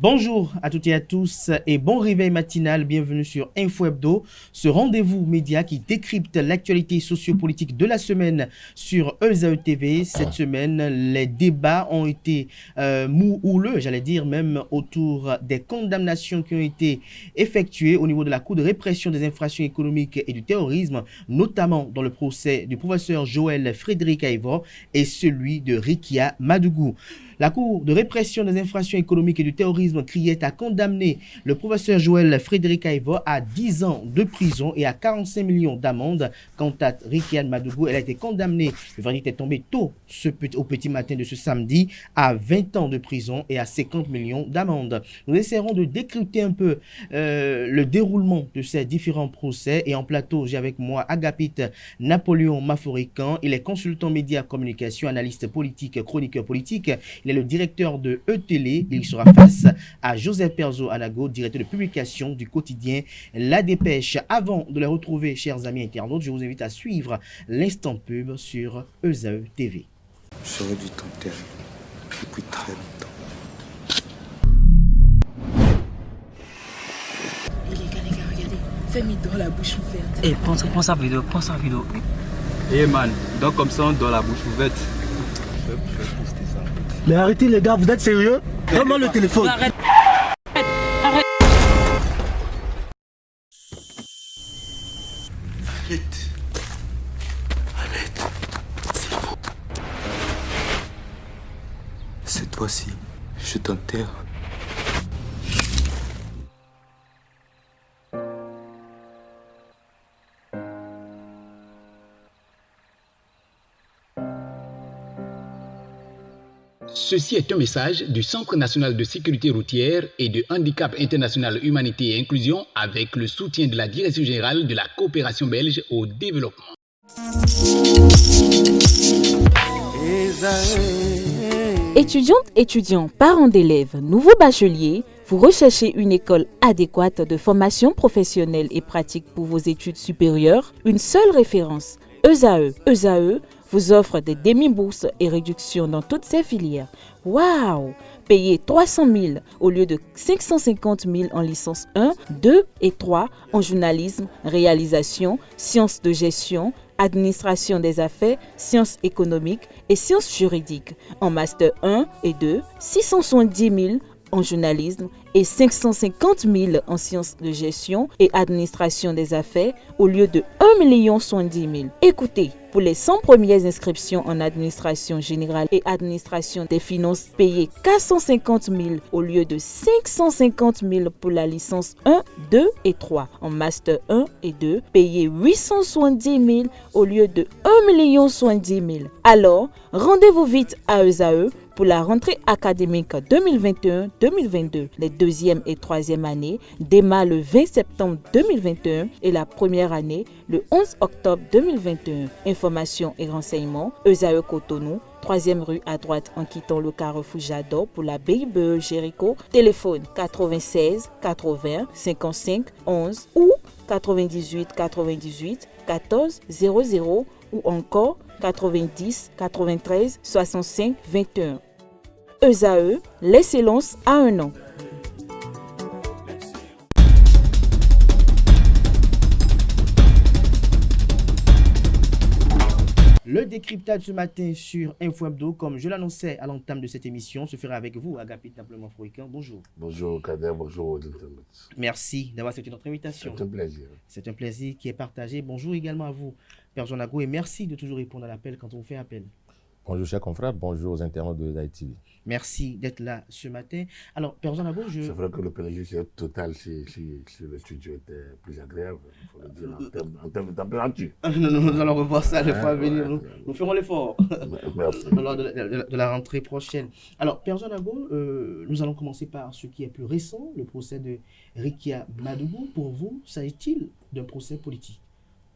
Bonjour à toutes et à tous et bon réveil matinal, bienvenue sur Info Hebdo, ce rendez-vous média qui décrypte l'actualité sociopolitique de la semaine sur ESAE TV. Cette semaine, les débats ont été houleux, j'allais dire même autour des condamnations qui ont été effectuées au niveau de la Cour de répression des infractions économiques et du terrorisme, notamment dans le procès du professeur Joël Frédéric Aivor et celui de Rikia Madougou. La Cour de répression des infractions économiques et du terrorisme criait à condamner le professeur Joël Frédéric Aivor à 10 ans de prison et à 45 millions d'amende. Quant à Rikia Madougou, elle a été condamnée, le verdict est tombé tôt au petit matin de ce samedi, à 20 ans de prison et à 50 millions d'amende. Nous essaierons de décrypter un peu le déroulement de ces différents procès. Et en plateau, j'ai avec moi Agapit Napoléon Maforican. Il est consultant média communication, analyste politique, chroniqueur politique. Il est le directeur de E-Télé. Il sera face à Joseph Perzo Anago, directeur de publication du quotidien La Dépêche. Avant de les retrouver, chers amis internautes, je vous invite à suivre l'instant pub sur ESAE TV. J'aurais dû t'enterrer depuis très longtemps. Les gars, regardez. Fais-moi dans la bouche ouverte. Eh, prends sa vidéo. Eh man, donc comme ça on doit la bouche ouverte. Mais arrêtez les gars, vous êtes sérieux? Donne-moi le téléphone. Arrête. Arrête. C'est faux. Cette fois-ci, je t'enterre. Ceci est un message du Centre national de sécurité routière et de Handicap International Humanité et Inclusion avec le soutien de la Direction générale de la coopération belge au développement. Étudiantes, étudiants, parents d'élèves, nouveaux bacheliers, vous recherchez une école adéquate de formation professionnelle et pratique pour vos études supérieures? Une seule référence, ESAE. ESAE vous offre des demi-bourses et réductions dans toutes ces filières. Waouh! Payez 300 000 au lieu de 550 000 en licence 1, 2 et 3 en journalisme, réalisation, sciences de gestion, administration des affaires, sciences économiques et sciences juridiques. En master 1 et 2, 670 000 en journalisme et 550 000 en sciences de gestion et administration des affaires au lieu de 1 070 000. Écoutez, pour les 100 premières inscriptions en administration générale et administration des finances, payez 450 000 au lieu de 550 000 pour la licence 1, 2 et 3. En master 1 et 2, payez 870 000 au lieu de 1 070 000. Alors, rendez-vous vite à ESAE pour la rentrée académique 2021-2022. Les deuxième et troisième années démarrent le 20 septembre 2021 et la première année le 11 octobre 2021. Informations et renseignements, ESAE Cotonou, 3e rue à droite en quittant le carrefour Jadot pour la BIBE Jéricho. Téléphone 96 80 55 11 ou 98 98 14 00 ou encore 90 93 65 21. ESAE, l'excellence à un an. Le décryptage ce matin sur Info Hebdo, comme je l'annonçais à l'entame de cette émission, se fera avec vous, Agapit Napoléon Maforican. Bonjour. Bonjour Kader, bonjour aux internautes. Merci d'avoir accepté notre invitation. C'est un plaisir. C'est un plaisir qui est partagé. Bonjour également à vous, Perzo Anago, et merci de toujours répondre à l'appel quand on vous fait appel. Bonjour chers confrères, bonjour aux internautes de ESAE TV. Merci d'être là ce matin. Alors, Perzo Anago, C'est vrai que le plaisir total si le studio était plus agréable, il faut le dire, en termes de température. Nous allons revoir ça le fois à venir. Nous ferons l'effort Merci. lors de la rentrée prochaine. Alors, Perzo Anago, nous allons commencer par ce qui est plus récent, le procès de Rikia Madougou. Pour vous, s'agit-il d'un procès politique,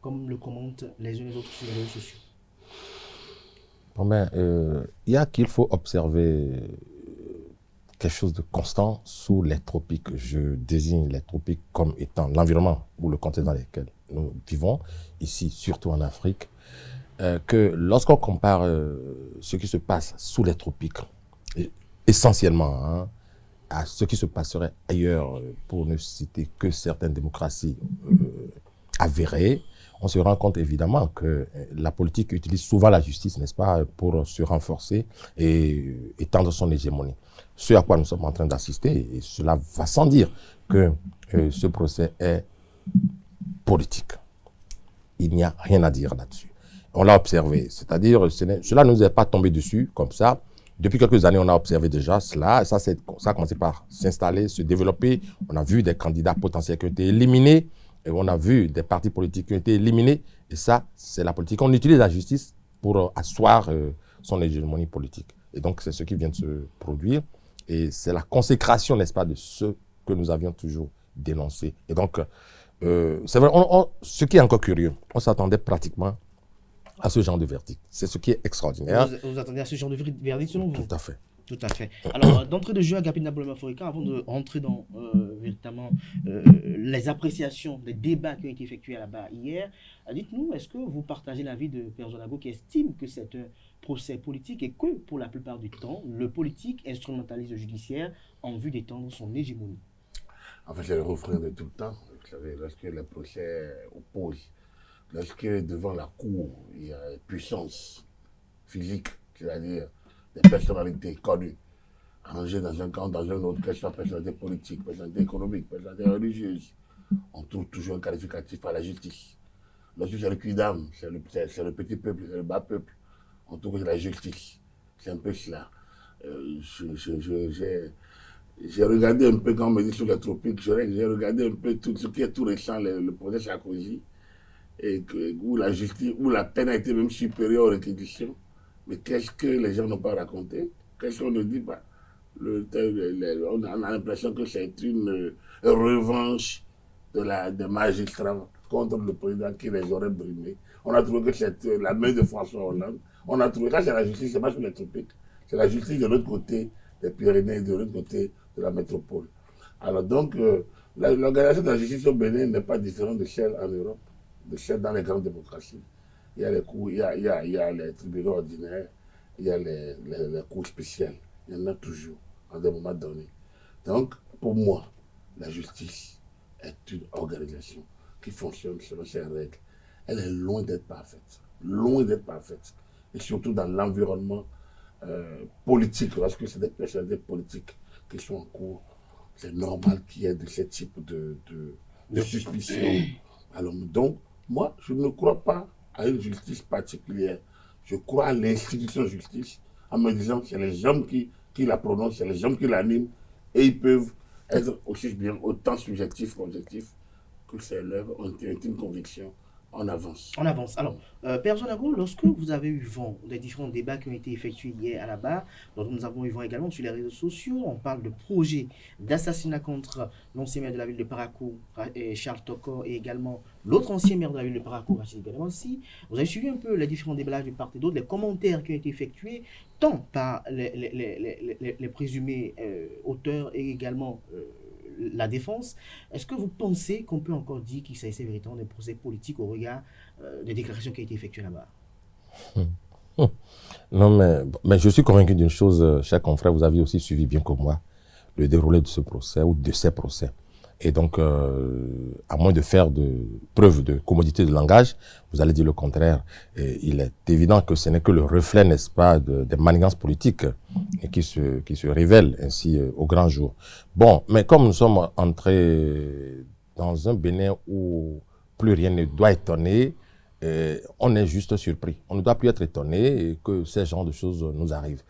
comme le commentent les uns et les autres sur les réseaux sociaux? Bon ben, il y a qu'il faut observer quelque chose de constant sous les tropiques. Je désigne les tropiques comme étant l'environnement ou le contexte dans lequel nous vivons, ici, surtout en Afrique, que lorsqu'on compare ce qui se passe sous les tropiques, essentiellement, à ce qui se passerait ailleurs, pour ne citer que certaines démocraties avérées, on se rend compte évidemment que la politique utilise souvent la justice, n'est-ce pas, pour se renforcer et étendre son hégémonie. Ce à quoi nous sommes en train d'assister, et cela va sans dire que ce procès est politique. Il n'y a rien à dire là-dessus. On l'a observé, c'est-à-dire cela ne nous est pas tombé dessus comme ça. Depuis quelques années, on a observé déjà cela. Ça a commencé par s'installer, se développer. On a vu des candidats potentiels qui ont été éliminés. Et on a vu des partis politiques qui ont été éliminés. Et ça, c'est la politique. On utilise la justice pour asseoir son hégémonie politique. Et donc, c'est ce qui vient de se produire. Et c'est la consécration, n'est-ce pas, de ce que nous avions toujours dénoncé. Et donc, c'est vrai, ce qui est encore curieux, on s'attendait pratiquement à ce genre de verdict. C'est ce qui est extraordinaire. Vous attendez à ce genre de verdict selon vous? Tout à fait. Tout à fait. Alors, d'entrée de jeu, Agapit Naboloma-Forika, avant de rentrer dans véritablement les appréciations des débats qui ont été effectués là-bas hier, dites-nous, est-ce que vous partagez l'avis de Père Zonago qui estime que c'est un procès politique et que, pour la plupart du temps, le politique instrumentalise le judiciaire en vue d'étendre son hégémonie? En fait, c'est le refrain de tout le temps. Vous savez, lorsque le procès oppose, lorsque devant la cour, il y a puissance physique, c'est-à-dire des personnalités connues, rangées dans un camp, dans un autre, qu'elles soient personnalités politiques, personnalités économiques, personnalités religieuses, on trouve toujours un qualificatif à la justice. Lorsque c'est le quidam, c'est le petit peuple, c'est le bas peuple, on trouve que c'est la justice. C'est un peu cela. J'ai regardé un peu, quand on me dit sur les tropiques, j'ai regardé un peu tout ce qui est tout récent, le procès Sarkozy, et où la justice, où la peine a été même supérieure aux réquisitions. Mais qu'est-ce que les gens n'ont pas raconté? Qu'est-ce qu'on ne dit pas? On a l'impression que c'est une revanche des magistrats contre le président qui les aurait brimés. On a trouvé que c'est la main de François Hollande. On a trouvé que c'est la justice, c'est pas sur les tropiques. C'est la justice de l'autre côté des Pyrénées, de l'autre côté de la métropole. Alors donc, l'organisation de la justice au Bénin n'est pas différente de celle en Europe, de celle dans les grandes démocraties. Il y a les cours, il y a les tribunaux ordinaires, il y a les cours spéciales. Il y en a toujours, à des moments donnés. Donc, pour moi, la justice est une organisation qui fonctionne selon ses règles. Elle est loin d'être parfaite. Loin d'être parfaite. Et surtout dans l'environnement politique, lorsque c'est des personnalités politiques qui sont en cours, c'est normal qu'il y ait de ce type de suspicion. Alors, donc, moi, je ne crois pas à une justice particulière. Je crois à l'institution justice, en me disant que c'est les hommes qui la prononcent, c'est les hommes qui l'animent, et ils peuvent être aussi bien autant subjectifs qu'objectifs que c'est l'œuvre, ont une conviction. On avance. On avance. Alors, Père Zonago, lorsque vous avez eu vent des différents débats qui ont été effectués hier à la barre, dont nous avons eu vent également sur les réseaux sociaux, on parle de projet d'assassinat contre l'ancien maire de la ville de Parakou, Charles Tokor, et également l'autre ancien maire de la ville de Parakou, Rachid Gademansi. Vous avez suivi un peu les différents débats de part et d'autre, les commentaires qui ont été effectués, tant par les présumés auteurs et également la défense. Est-ce que vous pensez qu'on peut encore dire qu'il s'agissait véritablement d'un procès politique au regard des déclarations qui ont été effectuées là-bas? Non, mais je suis convaincu d'une chose, chers confrères, vous avez aussi suivi bien comme moi le déroulé de ce procès ou de ces procès. Et donc, à moins de faire preuve de commodité de langage, vous allez dire le contraire. Et il est évident que ce n'est que le reflet, n'est-ce pas, des manigances politiques qui se révèlent ainsi au grand jour. Bon, mais comme nous sommes entrés dans un Bénin où plus rien ne doit étonner, on est juste surpris. On ne doit plus être étonné que ce genre de choses nous arrivent.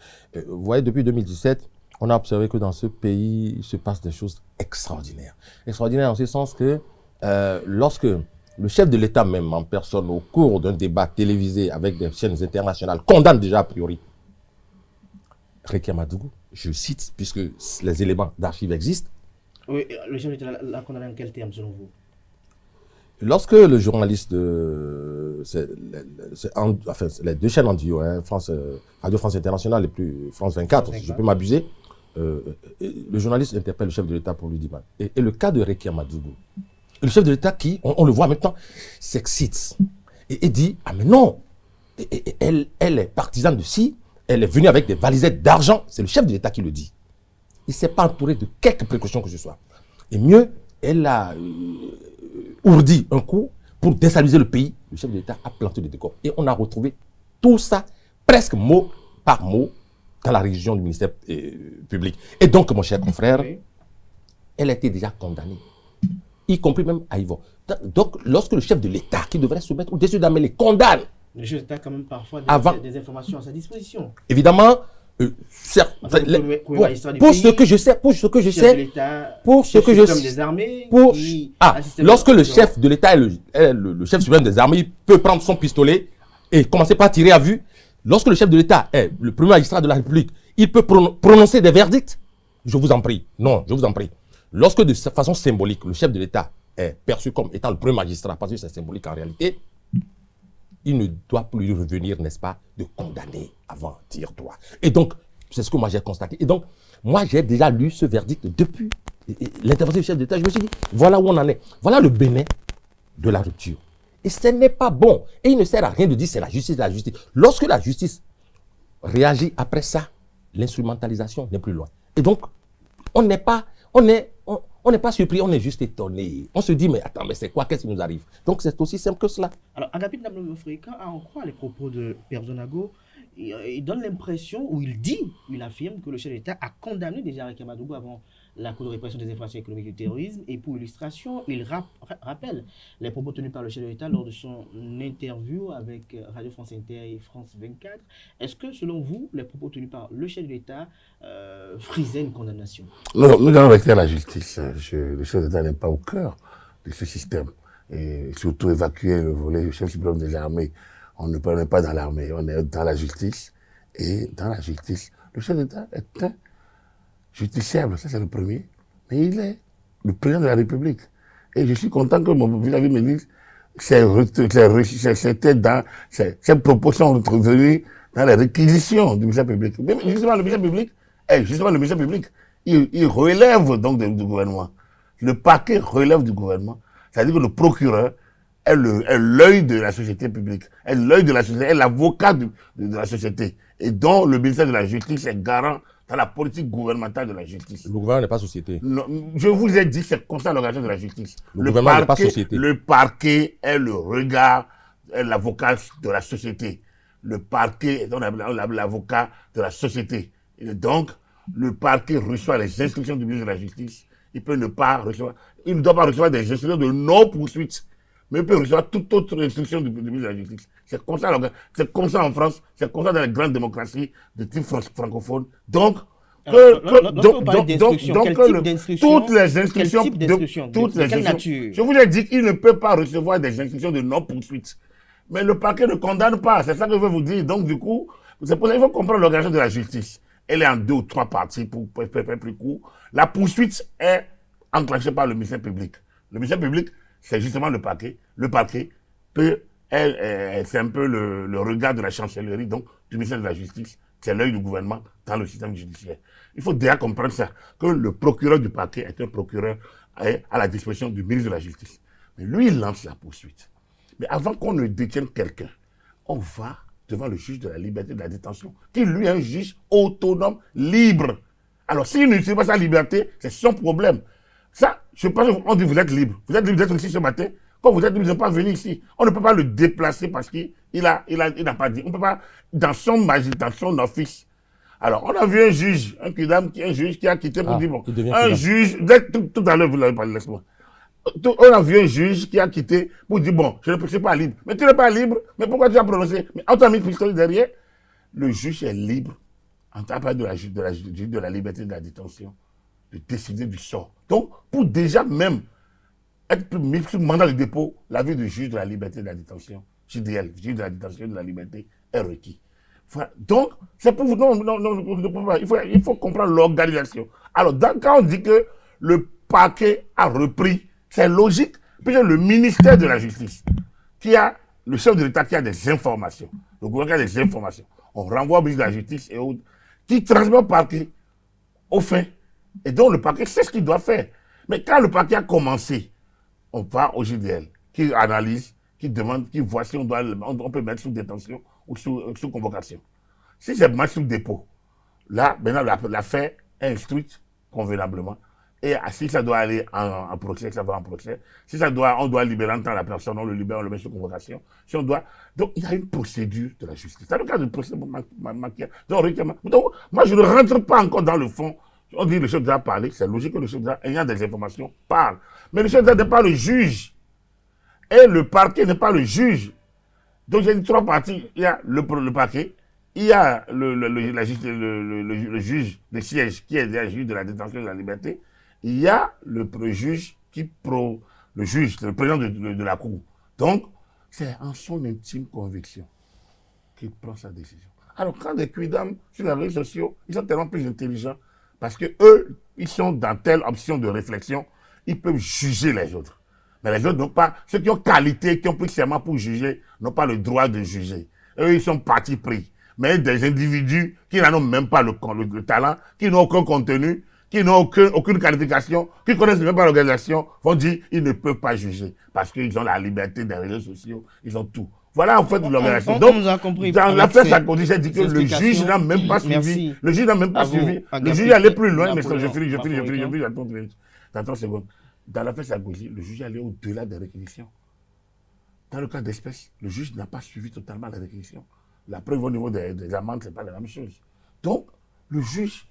Vous voyez, depuis 2017, on a observé que dans ce pays, il se passe des choses extraordinaires. Extraordinaires en ce sens que lorsque le chef de l'État même en personne, au cours d'un débat télévisé avec des chaînes internationales, condamne déjà a priori Rekia Madougou, je cite, puisque les éléments d'archives existent. Oui, le chef de l'État l'a condamné en quel terme selon vous? Lorsque le journaliste les deux chaînes en duo, Radio France Internationale et plus France 24, si je peux m'abuser, le journaliste interpelle le chef de l'État pour lui dire, et le cas de Rekia Madougou, le chef de l'État qui, on le voit maintenant, s'excite et dit, ah mais non, elle est partisane de ci, elle est venue avec des valisettes d'argent, c'est le chef de l'État qui le dit. il ne s'est pas entouré de quelques précautions que ce soit. Et mieux, elle a ourdi un coup pour déstabiliser le pays. Le chef de l'État a planté le décor. Et on a retrouvé tout ça, presque mot par mot, dans la région du ministère public. Et donc, mon cher confrère, elle a été déjà condamnée, y compris même à Yvon. Donc, lorsque le chef de l'État, qui devrait se mettre au-dessus d'armée, les condamne, le chef d'État a quand même parfois des informations à sa disposition. Évidemment, pour ce que je sais, lorsque le chef de l'État est le chef suprême des armées, il peut prendre son pistolet et commencer par tirer à vue. Lorsque le chef de l'État est le premier magistrat de la République, il peut prononcer des verdicts. Je vous en prie. Non, je vous en prie. Lorsque de façon symbolique, le chef de l'État est perçu comme étant le premier magistrat, parce que c'est symbolique en réalité, il ne doit plus revenir, n'est-ce pas, de condamner avant tire-toi. Et donc, c'est ce que moi j'ai constaté. Et donc, moi j'ai déjà lu ce verdict depuis l'intervention du chef d'État. Je me suis dit, voilà où on en est. Voilà le Bénin de la rupture. Et ce n'est pas bon. Et il ne sert à rien de dire c'est la justice, la justice. Lorsque la justice réagit après ça, l'instrumentalisation n'est plus loin. Et donc, on n'est pas surpris, on est juste étonné. On se dit, mais attends, mais c'est quoi, qu'est-ce qui nous arrive? Donc c'est aussi simple que cela. Alors, Agapit Namlofrika, à en croire les propos de Perdonago, il donne l'impression, ou il affirme que le chef d'État a condamné déjà Ariké Madougou avant la Cour de répression des infractions économiques et du terrorisme. Et pour illustration, il rappelle les propos tenus par le chef de l'État lors de son interview avec Radio France Inter et France 24. Est-ce que, selon vous, les propos tenus par le chef de l'État frisaient une condamnation? Non, nous allons rester à la justice. Le chef d'État n'est pas au cœur de ce système. Et surtout évacuer le volet du chef suprême des armées. On ne parle pas dans l'armée, on est dans la justice. Et dans la justice, le chef d'État est un justiciable, ça c'est le premier. Mais il est le président de la République. Et je suis content que mon vis-à-vis me dise ces propos sont revenus dans les réquisitions du ministère public. Mais justement, le ministère public, il relève donc du gouvernement. Le parquet relève du gouvernement. C'est-à-dire que le procureur est l'œil de la société publique, est l'œil de la société, est l'avocat de la société. Et dont le ministère de la Justice est garant dans la politique gouvernementale de la justice. Le gouvernement n'est pas société. Non, je vous ai dit, c'est comme ça l'organisation de la justice. Le gouvernement n'est pas société. Le parquet est le regard, est l'avocat de la société. Le parquet est l'avocat de la société. Et donc, le parquet reçoit les instructions du ministre de la Justice. Il ne doit pas recevoir des instructions de non-poursuite. Mais il peut recevoir toute autre instruction du ministre de la Justice. C'est comme ça en France, c'est comme ça dans les grandes démocraties de type francophone. Donc, toutes les instructions, je vous ai dit qu'il ne peut pas recevoir des instructions de non-poursuite. Mais le parquet ne condamne pas, c'est ça que je veux vous dire. Donc, du coup, c'est pour ça qu'il faut comprendre l'organisation de la justice. Elle est en 2 ou 3 parties pour faire plus court. La poursuite est enclenchée par le ministère public. Le ministère public, c'est justement le parquet. Le parquet c'est un peu le regard de la chancellerie, donc du ministère de la Justice. C'est l'œil du gouvernement dans le système judiciaire. Il faut déjà comprendre ça, que le procureur du parquet est un procureur à la disposition du ministre de la Justice. Mais lui, il lance la poursuite. Mais avant qu'on ne détienne quelqu'un, on va devant le juge de la liberté de la détention, qui lui est un juge autonome, libre. Alors, s'il n'utilise pas sa liberté, c'est son problème. Ça, je pense qu'on dit vous êtes libre. Vous êtes libre d'être ici ce matin. Quand vous êtes libre, vous n'êtes pas venu ici. On ne peut pas le déplacer parce qu'il n'a pas dit. On ne peut pas, dans son office. Alors, on a vu un juge, un juge qui a quitté pour dire, bon, un juge, tout à l'heure, vous l'avez parlé, laisse-moi. On a vu un juge qui a quitté pour dire, bon, je ne suis pas libre. Mais tu n'es pas libre, mais pourquoi tu as prononcé? Mais on t'a mis le pistolet derrière. Le juge est libre, en tant que de la liberté de la détention, de décider du sort. Donc, pour déjà même être mis sous mandat de dépôt, l'avis du juge de la liberté de la détention, JDL, juge de la détention de la liberté, est requis. Voilà. Donc, c'est pour vous. Non, il faut comprendre l'organisation. Alors, quand on dit que le parquet a repris, c'est logique, puisque le ministère de la Justice, le chef de l'État qui a des informations, le gouvernement qui a des informations, on renvoie au ministre de la Justice et autres, qui transmet au parquet, au fait, et donc le parquet sait ce qu'il doit faire. Mais quand le parquet a commencé, on va au JDL, qui analyse, qui demande, qui voit si on peut mettre sous détention ou sous convocation. Si c'est mettre sous dépôt, là, maintenant, l'affaire est instruite convenablement. Et si ça doit aller en procès, ça va en procès. Si on doit libérer en temps la personne, on le libère, on le met sur convocation. Si on doit... Donc, il y a une procédure de la justice. Dans le cas de procès, donc, moi, je ne rentre pas encore dans le fond. On dit que le chef d'État a parlé, c'est logique que le chef d'État, ayant des informations, parle. Mais le chef d'État n'est pas le juge. Et le parquet n'est pas le juge. Donc, j'ai dit 3 parties. Il y a le parquet, il y a le juge de siège, qui est le juge de la détention et de la liberté. Il y a le juge le juge, le président de la Cour. Donc, c'est en son intime conviction qu'il prend sa décision. Alors, quand des cuidams sur les réseaux sociaux, ils sont tellement plus intelligents parce que eux, ils sont dans telle option de réflexion, ils peuvent juger les autres. Mais les autres n'ont pas, ceux qui ont qualité, qui ont pris serment pour juger, n'ont pas le droit de juger. Eux, ils sont partis pris. Mais des individus qui n'en ont même pas le talent, qui n'ont aucun contenu, qui n'ont aucune qualification, qui ne connaissent même pas l'organisation, vont dire qu'ils ne peuvent pas juger parce qu'ils ont la liberté des réseaux sociaux, ils ont tout. Voilà en fait l'organisation. Donc, nous a compris. Dans l'affaire Sarkozy, j'ai dit que le juge n'a même pas suivi. Le juge n'a même pas suivi. Le juge est allé plus loin, mais je finis, dans 30 secondes. Dans l'affaire Sarkozy, le juge est allé au-delà des réquisitions. Dans le cas d'espèce, le juge n'a pas suivi totalement les réquisitions. La preuve au niveau des amendes, ce n'est pas la même chose. Donc, le juge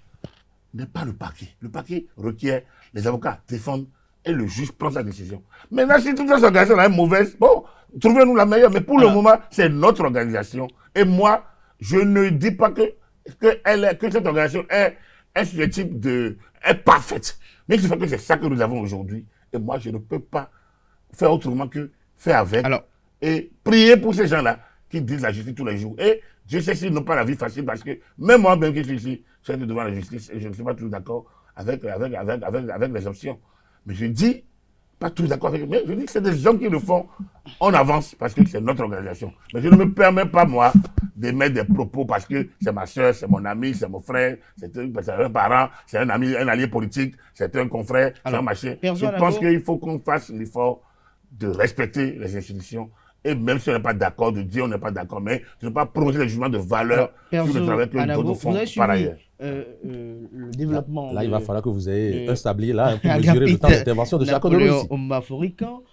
n'est pas le parquet. Le parquet requiert, les avocats défendent et le juge prend sa décision. Maintenant, si toute cette organisation est mauvaise, bon, trouvez-nous la meilleure. Mais pour le moment, c'est notre organisation. Et moi, je ne dis pas que cette organisation est susceptible est parfaite. Mais il fait que c'est ça que nous avons aujourd'hui. Et moi, je ne peux pas faire autrement que faire avec. Et prier pour ces gens-là qui disent la justice tous les jours. Et je sais s'ils n'ont pas la vie facile parce que même moi-même qui suis ici, je suis devant la justice et je ne suis pas toujours d'accord avec les options. Mais je dis, pas tous d'accord avec eux, mais je dis que c'est des hommes qui le font, on avance parce que c'est notre organisation. Mais je ne me permets pas, moi, d'émettre des propos parce que c'est ma soeur, c'est mon ami, c'est mon frère, c'est un parent, c'est un ami, un allié politique, c'est un confrère, c'est un machin. Je pense qu'il faut qu'on fasse l'effort de respecter les institutions. Et même si on n'est pas d'accord, de dire on n'est pas d'accord, mais de ne pas prononcer des jugements de valeur sur le travail que d'autres font par ailleurs. Le développement. Là, il va falloir que vous ayez un sablier là pour mesurer le temps d'intervention de chacun de nous.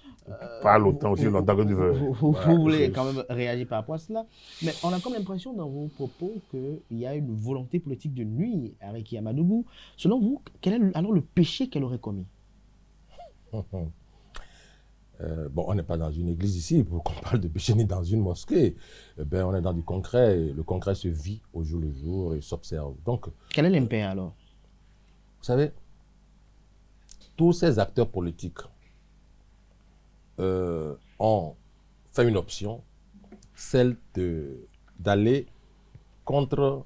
Parle autant aussi longtemps que tu veux. Vous voulez quand même réagir par rapport à cela. Mais on a comme l'impression dans vos propos qu'il y a une volonté politique de nuire à Réki Yamadougu. Selon vous, quel est alors le péché qu'elle aurait commis? Bon, on n'est pas dans une église ici pour qu'on parle de péché ni dans une mosquée. On est dans du concret. Et le concret se vit au jour le jour et s'observe. Donc, quel est l'impair alors? Vous savez, tous ces acteurs politiques ont fait une option, celle d'aller contre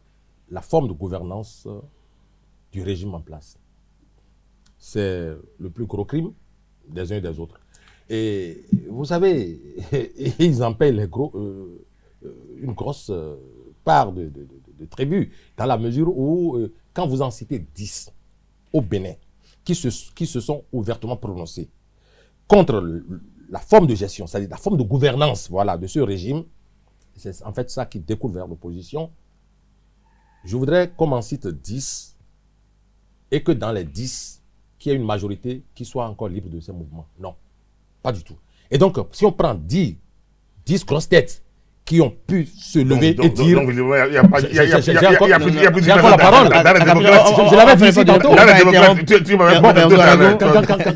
la forme de gouvernance du régime en place. C'est le plus gros crime des uns et des autres. Et vous savez, ils en payent une grosse part de tribut, dans la mesure où, quand vous en citez 10 au Bénin, qui se sont ouvertement prononcés contre la forme de gestion, c'est-à-dire la forme de gouvernance de ce régime, c'est en fait ça qui découle vers l'opposition. Je voudrais qu'on en cite 10 et que dans les 10, qu'il y ait une majorité qui soit encore libre de ces mouvements. Non. Pas du tout. Et donc, si on prend 10 grosses têtes qui ont pu se lever et dire... Donc, il n'y a plus j'ai encore la parole. Je l'avais dit ici tantôt.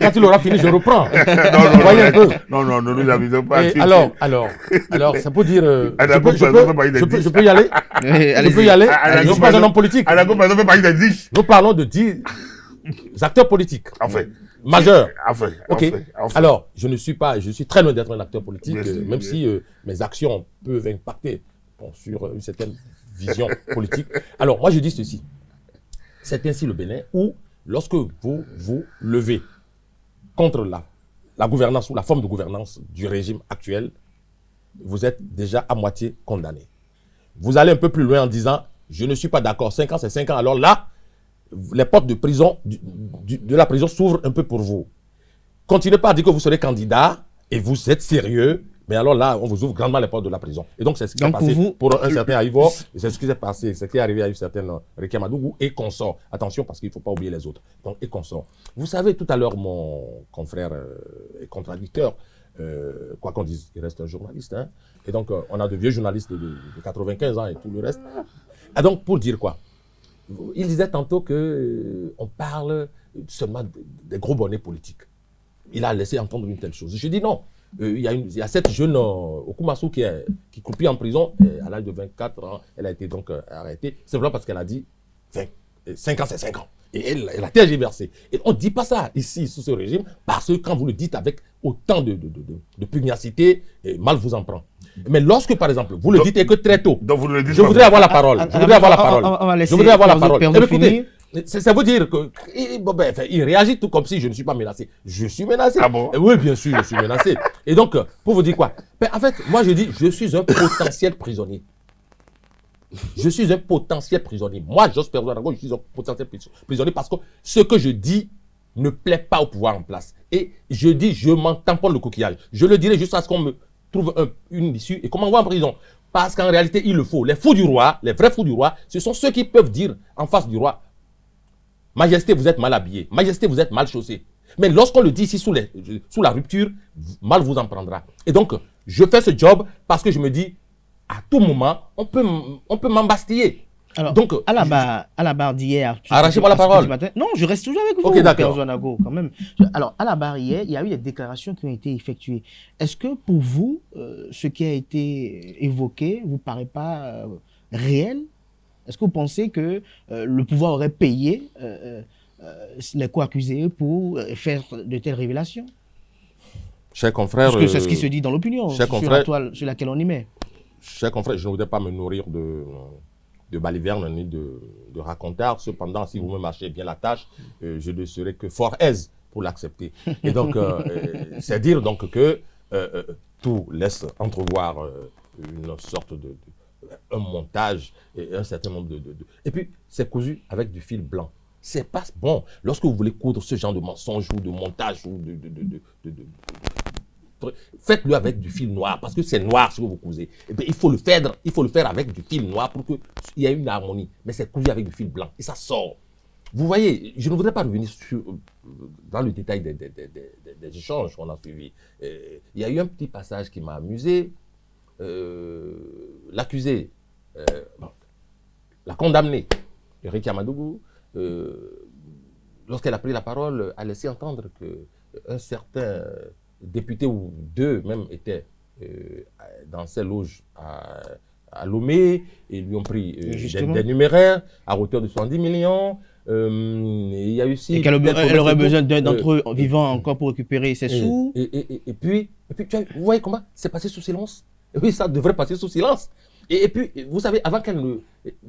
Quand il aura fini, je reprends. Vous voyez un peu. Non, ne nous avisons pas. Alors, c'est pour dire... Je peux y aller. Je peux y aller. Je ne suis pas un homme politique. Nous parlons de 10 acteurs politiques. Majeur. Alors, je suis très loin d'être un acteur politique, même si mes actions peuvent impacter sur une certaine vision politique. Alors, moi, je dis ceci. C'est ainsi le Bénin où, lorsque vous vous levez contre la gouvernance ou la forme de gouvernance du régime actuel, vous êtes déjà à moitié condamné. Vous allez un peu plus loin en disant, je ne suis pas d'accord, 5 ans, c'est 5 ans. Alors là, les portes de prison, de la prison s'ouvrent un peu pour vous. Continuez pas à dire que vous serez candidat et vous êtes sérieux. Mais alors là, on vous ouvre grandement les portes de la prison. Et donc, c'est ce qui s'est passé pour un certain Aïvo, c'est ce qui s'est passé, c'est ce qui est arrivé à une certaine Rekia Madougou et consort. Attention, parce qu'il ne faut pas oublier les autres. Donc, et consort. Vous savez, tout à l'heure, mon confrère et contradicteur, quoi qu'on dise, il reste un journaliste. Hein. Et donc, on a de vieux journalistes de 95 ans et tout le reste. Et donc, pour dire quoi? Il disait tantôt qu'on parle seulement des gros bonnets politiques. Il a laissé entendre une telle chose. Je dis non. Il y a cette jeune Okumasu qui croupit en prison à l'âge de 24 ans. Elle a été donc arrêtée simplement parce qu'elle a dit 5 ans, c'est 5 ans. Et elle a tergiversé. Et on ne dit pas ça ici, sous ce régime, parce que quand vous le dites avec autant de pugnacité, mal vous en prend. Mais lorsque, par exemple, vous le dites et que très tôt, je voudrais avoir la parole. Je voudrais avoir la parole. Je voudrais avoir la parole. Écoutez, ça veut dire qu'il réagit tout comme si je ne suis pas menacé. Je suis menacé. Ah bon? Oui, bien sûr, je suis menacé. Et donc, pour vous dire quoi? En fait, moi je dis, je suis un potentiel prisonnier. Je suis un potentiel prisonnier. Moi, Joseph Ouédraogo, je suis un potentiel prisonnier parce que ce que je dis ne plaît pas au pouvoir en place. Et je dis, je m'en tamponne le coquillage. Je le dirai jusqu'à ce qu'on me trouve une issue et qu'on m'envoie en prison. Parce qu'en réalité, il le faut. Les fous du roi, les vrais fous du roi, ce sont ceux qui peuvent dire en face du roi, Majesté, vous êtes mal habillé. Majesté, vous êtes mal chaussé. Mais lorsqu'on le dit ici sous la rupture, mal vous en prendra. Et donc, je fais ce job parce que je me dis, à tout moment, on peut m'embastiller. Alors, donc, à la barre d'hier... Arrachez-moi la parole. Non, je reste toujours avec vous, Père Zouanago, quand même. Alors, à la barre hier, il y a eu des déclarations qui ont été effectuées. Est-ce que pour vous, ce qui a été évoqué ne vous paraît pas réel? Est-ce que vous pensez que le pouvoir aurait payé les co-accusés pour faire de telles révélations? Chers confrères... Parce que c'est ce qui se dit dans l'opinion, sur la toile sur laquelle on y met. Chers confrères, je ne voudrais pas me nourrir de balivernes ni de racontars. Cependant, si vous me marchez bien la tâche, je ne serai que fort aise pour l'accepter. Et donc, c'est dire donc que tout laisse entrevoir une sorte un montage et un certain nombre Et puis, c'est cousu avec du fil blanc. C'est pas bon. Lorsque vous voulez coudre ce genre de mensonge ou de montage ou faites-le avec du fil noir, parce que c'est noir ce que vous cousez. Et bien, il faut le faire avec du fil noir pour qu'il y ait une harmonie. Mais c'est cousu avec du fil blanc et ça sort. Vous voyez, je ne voudrais pas revenir dans le détail des échanges qu'on a suivis. Il y a eu un petit passage qui m'a amusé. L'accusé, la condamnée, Rekia Madougou, lorsqu'elle a pris la parole, a laissé entendre qu'un certain député ou deux même étaient dans ces loges à Lomé et lui ont pris des numéraires à hauteur de 70 millions. Il y a eu aussi... Et qu'elle aurait besoin d'un d'entre eux vivant encore pour récupérer ses sous. Et puis vous voyez comment c'est passé sous silence? Oui, ça devrait passer sous silence. Et puis, vous savez, avant qu'elle ne...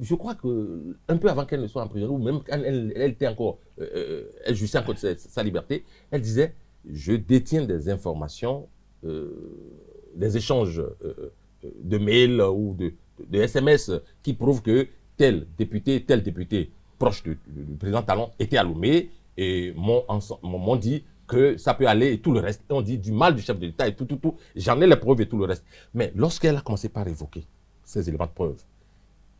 Je crois que un peu avant qu'elle ne soit emprisonnée, ou même quand elle était encore... elle jouissait encore de sa liberté, elle disait, je détiens des informations, des échanges de mails ou de SMS qui prouvent que tel député proche du président Talon était à Lomé et m'ont dit que ça peut aller et tout le reste. Et on dit du mal du chef de l'État et tout. J'en ai les preuves et tout le reste. Mais lorsqu'elle a commencé par évoquer ces éléments de preuve,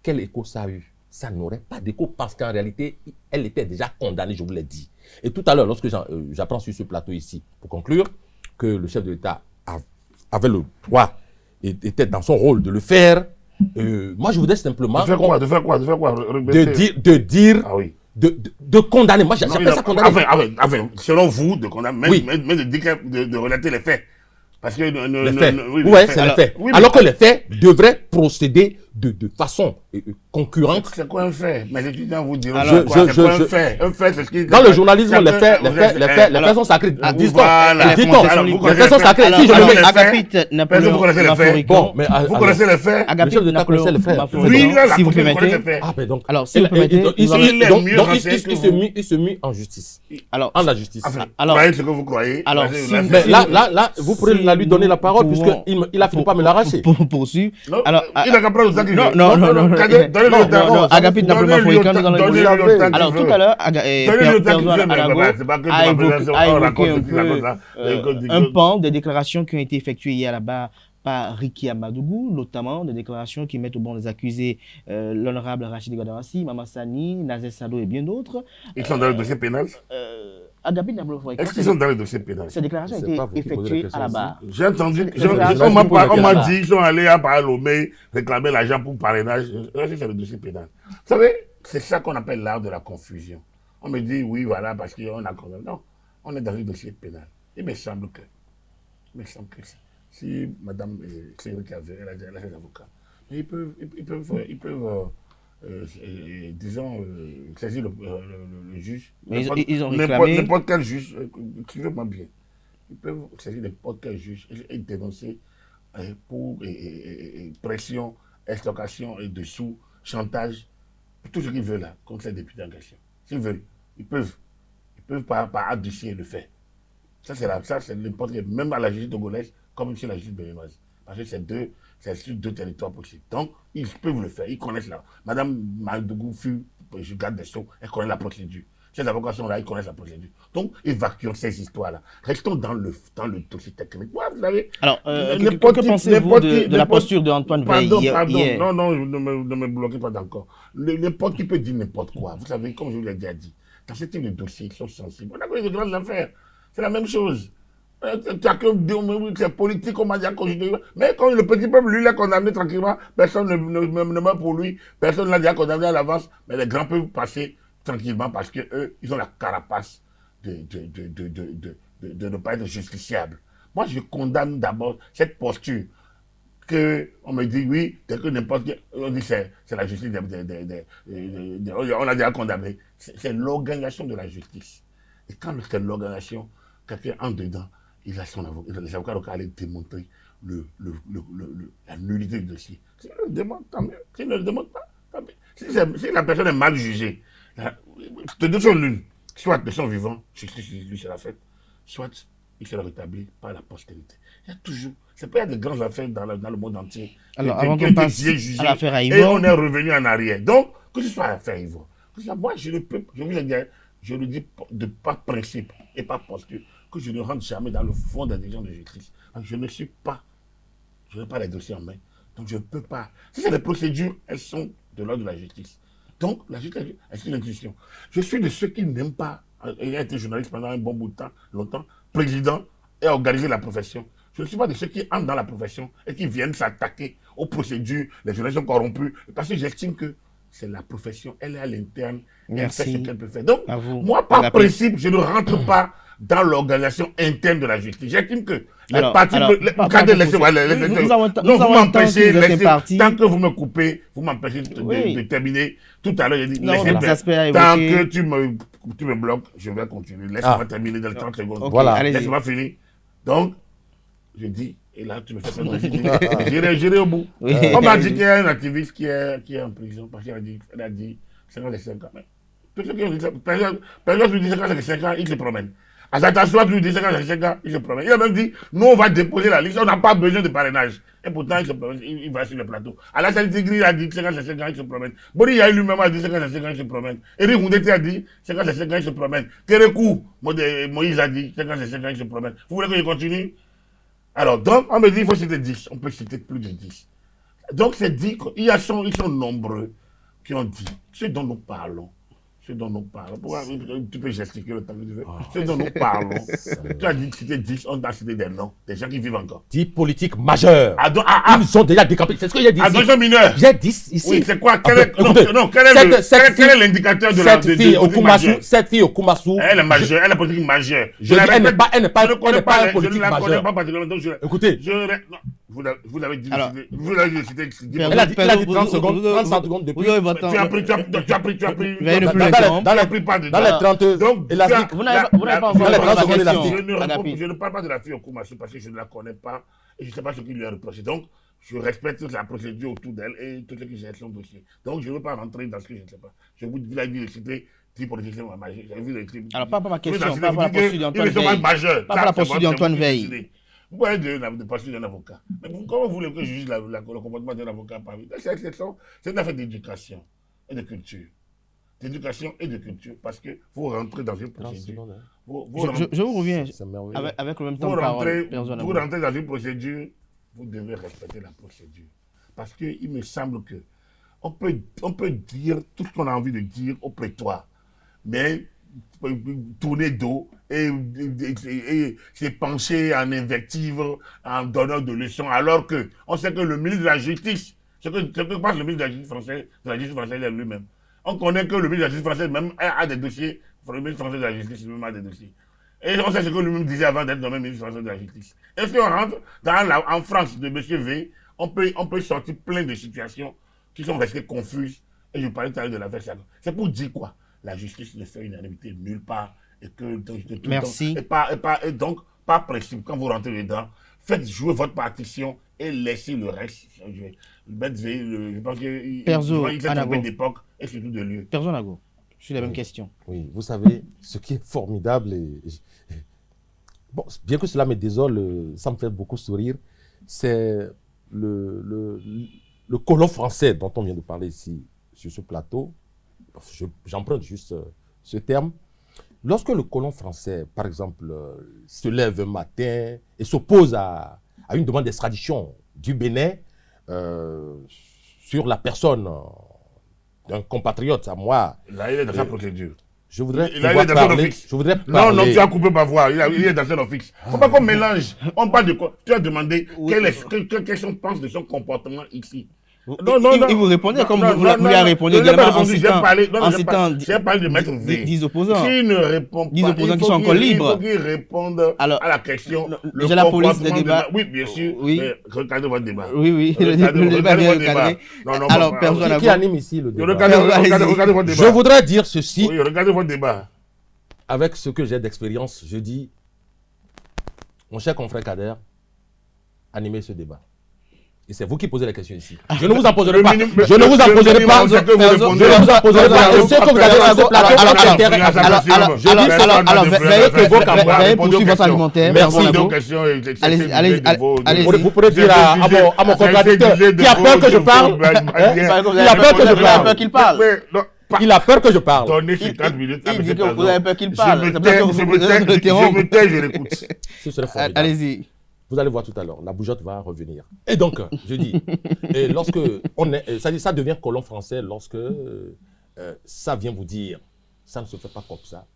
quel écho ça a eu? Ça n'aurait pas d'écho parce qu'en réalité, elle était déjà condamnée, je vous l'ai dit. Et tout à l'heure, lorsque j'apprends sur ce plateau ici, pour conclure, que le chef de l'État avait le droit et était dans son rôle de le faire, moi je voudrais simplement... De faire quoi? De dire... Ah oui. De condamner. Moi, j'appelle ça condamner. Enfin, selon vous, de condamner, oui. mais de relater les faits. Parce que les faits. Oui, c'est les faits. Alors que les faits devraient procéder de façon concurrente. C'est quoi un fait? Mes étudiants vous diront quoi? C'est quoi un fait? Un fait, c'est ce qui... Dans le journalisme, les faits sont sacrés. Dit-on. Les faits sont sacrés. Si je le mets... Agapit Napoléon Maforican. Vous connaissez les faits? Agapit Napoléon Maforican. Oui, si vous permettez. Alors, si vous permettez... Il se mit en justice. En la justice. Alors, croyez ce que vous croyez. Alors, mais là, vous pourrez lui donner la parole puisqu'il a fini par me l'arracher. Poursuivre. Alors, il a qu'à prendre le non, Agapit Napoléon Maforican dans le... Alors, tout à l'heure, a évoqué un pan des déclarations qui ont été effectuées hier là-bas par Ricky Amadougou, notamment des déclarations qui mettent au banc des accusés l'honorable Rachid Gadamasi, Mama Sani, Nazé Sado et bien d'autres. Ils sont dans le dossier pénal. Est-ce qu'ils sont dans le dossier pénal? Ces déclarations ont été effectuées à la barre. J'ai entendu, on m'a dit qu'ils sont allés à Lomé réclamer l'argent pour parrainage. C'est le dossier pénal. Vous savez, c'est ça qu'on appelle l'art de la confusion. On me dit, oui, voilà, parce qu'on a condamné. Non, on est dans le dossier pénal. Il me semble que si Madame Cédric avait, elle a ses avocats, ils peuvent disons, saisir le juge. Mais ils ont réclamé... N'importe quel juge, excusez-moi bien, ils peuvent saisir n'importe quel juge et dénoncer pour pression, extorcation et dessous, chantage, tout ce qu'ils veulent là, contre ces députés en question. S'ils veulent, ils peuvent par adoucir le fait. Ça, c'est n'importe quel, même à la justice togolaise, comme sur la justice béninoise. Parce que c'est sur deux territoires possibles. Donc, ils peuvent le faire, ils connaissent là. Madame Madougou fut, je garde des sceaux, elle connaît la procédure. Ces avocats sont là, ils connaissent la procédure. Donc, évacuons ces histoires-là. Restons dans le dossier technique. Ouais, vous savez, alors, que pensez-vous de la posture d'Antoine Veil hier? Non, ne me bloquez pas encore. N'importe qui peut dire n'importe quoi. Vous savez, comme je vous l'ai déjà dit, dans ce type de dossiers, ils sont sensibles. On a connu de grandes affaires. C'est la même chose. C'est politique, on m'a dit à cause de... Mais quand le petit peuple, lui, l'a condamné tranquillement, personne ne meurt pour lui, personne ne l'a déjà condamné à l'avance, mais les grands peuvent passer tranquillement parce qu'eux, ils ont la carapace de ne pas être justiciables. Moi, je condamne d'abord cette posture qu'on me dit, oui, dès que n'importe qui... On dit c'est la justice, on a déjà condamné. C'est l'organisation de la justice. Et quand c'est l'organisation, quelqu'un entre dedans, il a son avocat, les avocats locaux allaient démontrer la nullité du dossier. S'ils le demandent, tant mieux. S'ils ne le demandent pas, tant mieux. Si la personne est mal jugée, de deux choses l'une, soit de son vivant, justice lui sera faite, soit il sera rétabli par la postérité. Il y a toujours, c'est pas il y a de grandes affaires dans le monde entier. Alors, avant qu'on passe à l'affaire à Ivor, et on est revenu en arrière. Donc, que ce soit l'affaire Ivor, moi je ne peux, je le dis de pas principe et pas posture, que je ne rentre jamais dans le fond des décisions de justice. Je n'ai pas les dossiers en main. Donc je ne peux pas. Si c'est des procédures, elles sont de l'ordre de la justice. Donc la justice, c'est une institution. Je suis de ceux qui n'aiment pas, ayant été journaliste pendant un bon bout de temps, longtemps, président et organiser la profession. Je ne suis pas de ceux qui entrent dans la profession et qui viennent s'attaquer aux procédures, les journalistes sont corrompus, parce que j'estime que c'est la profession, elle est à l'interne, elle fait ce qu'elle peut faire. Donc, moi, par principe, je ne rentre pas dans l'organisation interne de la justice. J'estime que les partis... vous m'empêchez, tant que vous me coupez, vous m'empêchez de terminer. Tout à l'heure, j'ai dit, tant que tu me bloques, je vais continuer. Laisse-moi terminer dans les 30 secondes. Voilà. Laisse-moi finir. Donc, je dis, et là, tu me fais pas j'irai au bout. On m'a dit qu'il y a un activiste qui est en prison parce qu'elle a dit 55 ans. Tous ceux qui ont dit ça, personne lui dit 55 ans, il se promène. À sa soit lui dit 55 ans, il se promène. Il a même dit, nous on va déposer la liste, on n'a pas besoin de parrainage. Et pourtant, il se promène, il va sur le plateau. Alassane Tigri a dit 55 ans, il se promène. Bori Yahi lui-même a dit 55 ans, il se promène. Eric Moundete a dit 55 ans, il se promène. Kérékou, Moïse a dit 55 ans, il se promène. Vous voulez que je continue? Alors, donc, on me dit, il faut citer 10. On peut citer plus de 10. Donc, c'est dit qu'ils sont nombreux qui ont dit ce dont nous parlons. Ce dont nous parlons. Tu peux gesticuler le temps que tu veux. Ce dont nous parlons. Tu as dit que c'était 10, on a cité des noms, des gens qui vivent encore. 10 politiques majeurs. Ils sont déjà décampés. C'est ce que j'ai dit. Adoption mineure. J'ai 10 ici. Oui, c'est quoi? Quel est l'indicateur de la cette fille au Koumassou. Elle est majeure, elle est politique majeure. Elle n'est pas un politique majeur. Écoutez. Vous l'avez dit. Elle a dit 30 secondes depuis. Tu as pris. Dans les 30 élastiques. Vous n'avez pas encore répondu à la question. Je ne parle pas de la fille au Koumassou parce que je ne la connais pas et je ne sais pas ce qu'il lui a reproché. Donc, je respecte toute la procédure autour d'elle et tout ce qui gère son dossier. Donc, je ne veux pas rentrer dans ce que je ne sais pas. Je vous l'ai dit, c'était 10 politiciens majeurs. Alors, pas ma question, pas la posture d'Antoine Veil. Pas la posture d'Antoine Veil. Vous pouvez de passer d'un avocat. Mais comment vous voulez que je juge le comportement d'un avocat par vie? C'est une affaire d'éducation et de culture. D'éducation et de culture, parce que vous rentrez dans une procédure. Je vous reviens avec le même temps de parole. Vous rentrez dans une procédure, vous devez respecter la procédure. Parce qu'il me semble que on peut dire tout ce qu'on a envie de dire au prétoire, mais tourner dos et se pencher en invective, en donnant de leçons, alors que on sait que le ministre de la Justice, ce que pense le ministre de la Justice française lui-même, on connaît que le ministre de la Justice française même a des dossiers, le ministre français de la Justice lui-même a des dossiers. Et on sait ce que lui-même disait avant d'être nommé ministre français de la Justice. Et si on rentre en France de M. V, on peut sortir plein de situations qui sont restées confuses. Et je parlais tout à l'heure de l'affaire Sagan. C'est pour dire quoi? La justice ne fait unanimité nulle part. Et que merci. Et donc, pas principe. Quand vous rentrez dedans, faites jouer votre partition et laissez le reste. Je pense qu'il s'est trompé d'époque et surtout de lieu. Perso Nago, je suis la même question. Oui, vous savez, ce qui est formidable, bon, bien que cela me désole, ça me fait beaucoup sourire, c'est le colon français dont on vient de parler ici, sur ce plateau. J'emprunte juste ce terme. Lorsque le colon français, par exemple, se lève un matin et s'oppose à une demande d'extradition du Bénin sur la personne d'un compatriote à moi. Là, il est dans sa procédure. Je voudrais pouvoir parler. Non, tu as coupé ma voix. Il est dans un office. Il ne faut pas qu'on mélange. On parle de quoi? Tu as demandé qu'est-ce qu'on pense de son comportement ici. Non, il vous répondait comme vous lui avez répondu également en citant j'ai parlé de maître V. 10 opposants. S'il ne répond pas, 10 opposants qui sont encore libres. Il faut qu'il réponde à la question. Déjà la police, le débat. Oui, bien sûr. Oui. Mais regardez votre débat. Oui, le débat est recadré. Alors, personne qui anime ici le débat? Regardez votre débat. Je voudrais dire ceci. Oui, regardez votre débat. Avec ce que j'ai d'expérience, je dis, mon cher confrère Kader, animez ce débat. Et c'est vous qui posez la question ici. Je ne vous en poserai pas. Je ne vous en poserai pas. Je ne vous en poserai pas. Et ce que vous avez sur ce plateau, alors, veuillez poursuivre votre argumentaire. Merci. Allez. Vous pourrez dire à mon contradicteur qui a peur que je parle. Il a peur que je parle. Il a peur que je parle. Donnez 50 minutes. Il dit que vous avez peur qu'il parle. Je me tais, je l'écoute. Ce serait formidable. Allez-y. Vous allez voir tout à l'heure, la bougeotte va revenir. Et donc, je dis, et lorsque ça devient colon français lorsque ça vient vous dire, ça ne se fait pas comme ça.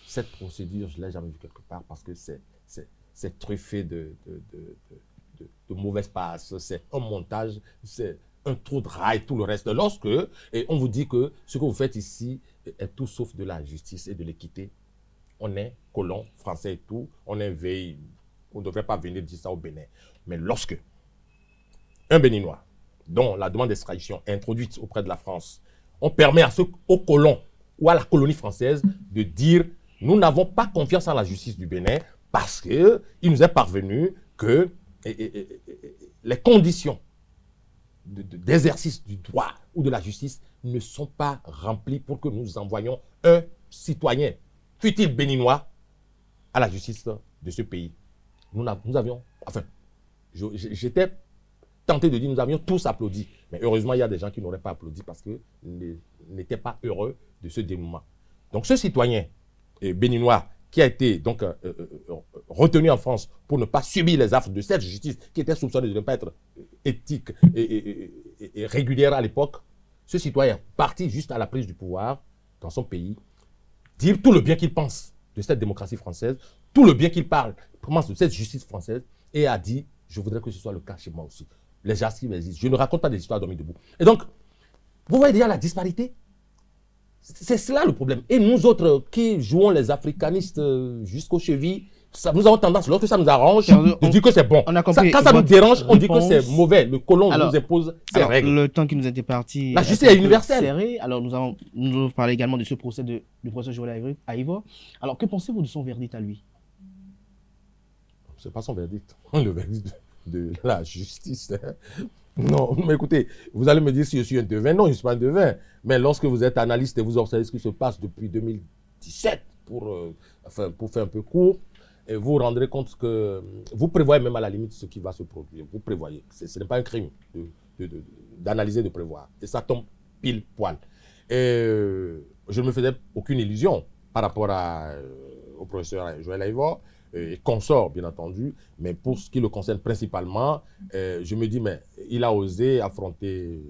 Cette procédure, je ne l'ai jamais vue quelque part parce que c'est truffé de mauvaises passes, c'est un montage, c'est un trou de rail, tout le reste. Lorsque, et on vous dit que ce que vous faites ici est tout sauf de la justice et de l'équité, on est colon français et tout, on est veille. On ne devrait pas venir dire ça au Bénin. Mais lorsque un Béninois, dont la demande d'extradition est introduite auprès de la France, on permet aux colons ou à la colonie française de dire « Nous n'avons pas confiance en la justice du Bénin parce qu'il nous est parvenu que les conditions d'exercice du droit ou de la justice ne sont pas remplies pour que nous envoyions un citoyen, fût-il béninois, à la justice de ce pays. » Nous avions, enfin, j'étais tenté de dire nous avions tous applaudi. Mais heureusement, il y a des gens qui n'auraient pas applaudi parce qu'ils n'étaient pas heureux de ce dénouement. Donc ce citoyen béninois qui a été donc retenu en France pour ne pas subir les affres de cette justice qui était soupçonnée de ne pas être éthique et régulière à l'époque, ce citoyen est parti juste à la prise du pouvoir dans son pays, dire tout le bien qu'il pense de cette démocratie française, tout le bien qu'il parle de cette justice française, et a dit, je voudrais que ce soit le cas chez moi aussi. Les gens qui existent. Je ne raconte pas des histoires d'hommes debout. Et donc, vous voyez déjà la disparité. C'est cela le problème. Et nous autres qui jouons les africanistes jusqu'aux chevilles, nous avons tendance, lorsque ça nous arrange, de dire que c'est bon. Quand ça nous dérange, on dit que c'est mauvais. Le colon nous impose ses règles. Le temps qui nous était parti. La justice est universelle. Serré. Alors nous allons parler également de ce procès du procès Joël Aïvo. Alors que pensez-vous de son verdict à lui? Ce n'est pas son verdict. Le verdict de la justice. Non, mais écoutez, vous allez me dire si je suis un devin. Non, je ne suis pas un devin. Mais lorsque vous êtes analyste et vous observez ce qui se passe depuis 2017, pour faire un peu court, et vous vous rendrez compte que vous prévoyez même à la limite ce qui va se produire. Vous prévoyez. Ce n'est pas un crime d'analyser, de prévoir. Et ça tombe pile poil. Et je ne me faisais aucune illusion par rapport au professeur Joël Aïvo. et consorts, bien entendu. Mais pour ce qui le concerne principalement, je me dis, mais il a osé affronter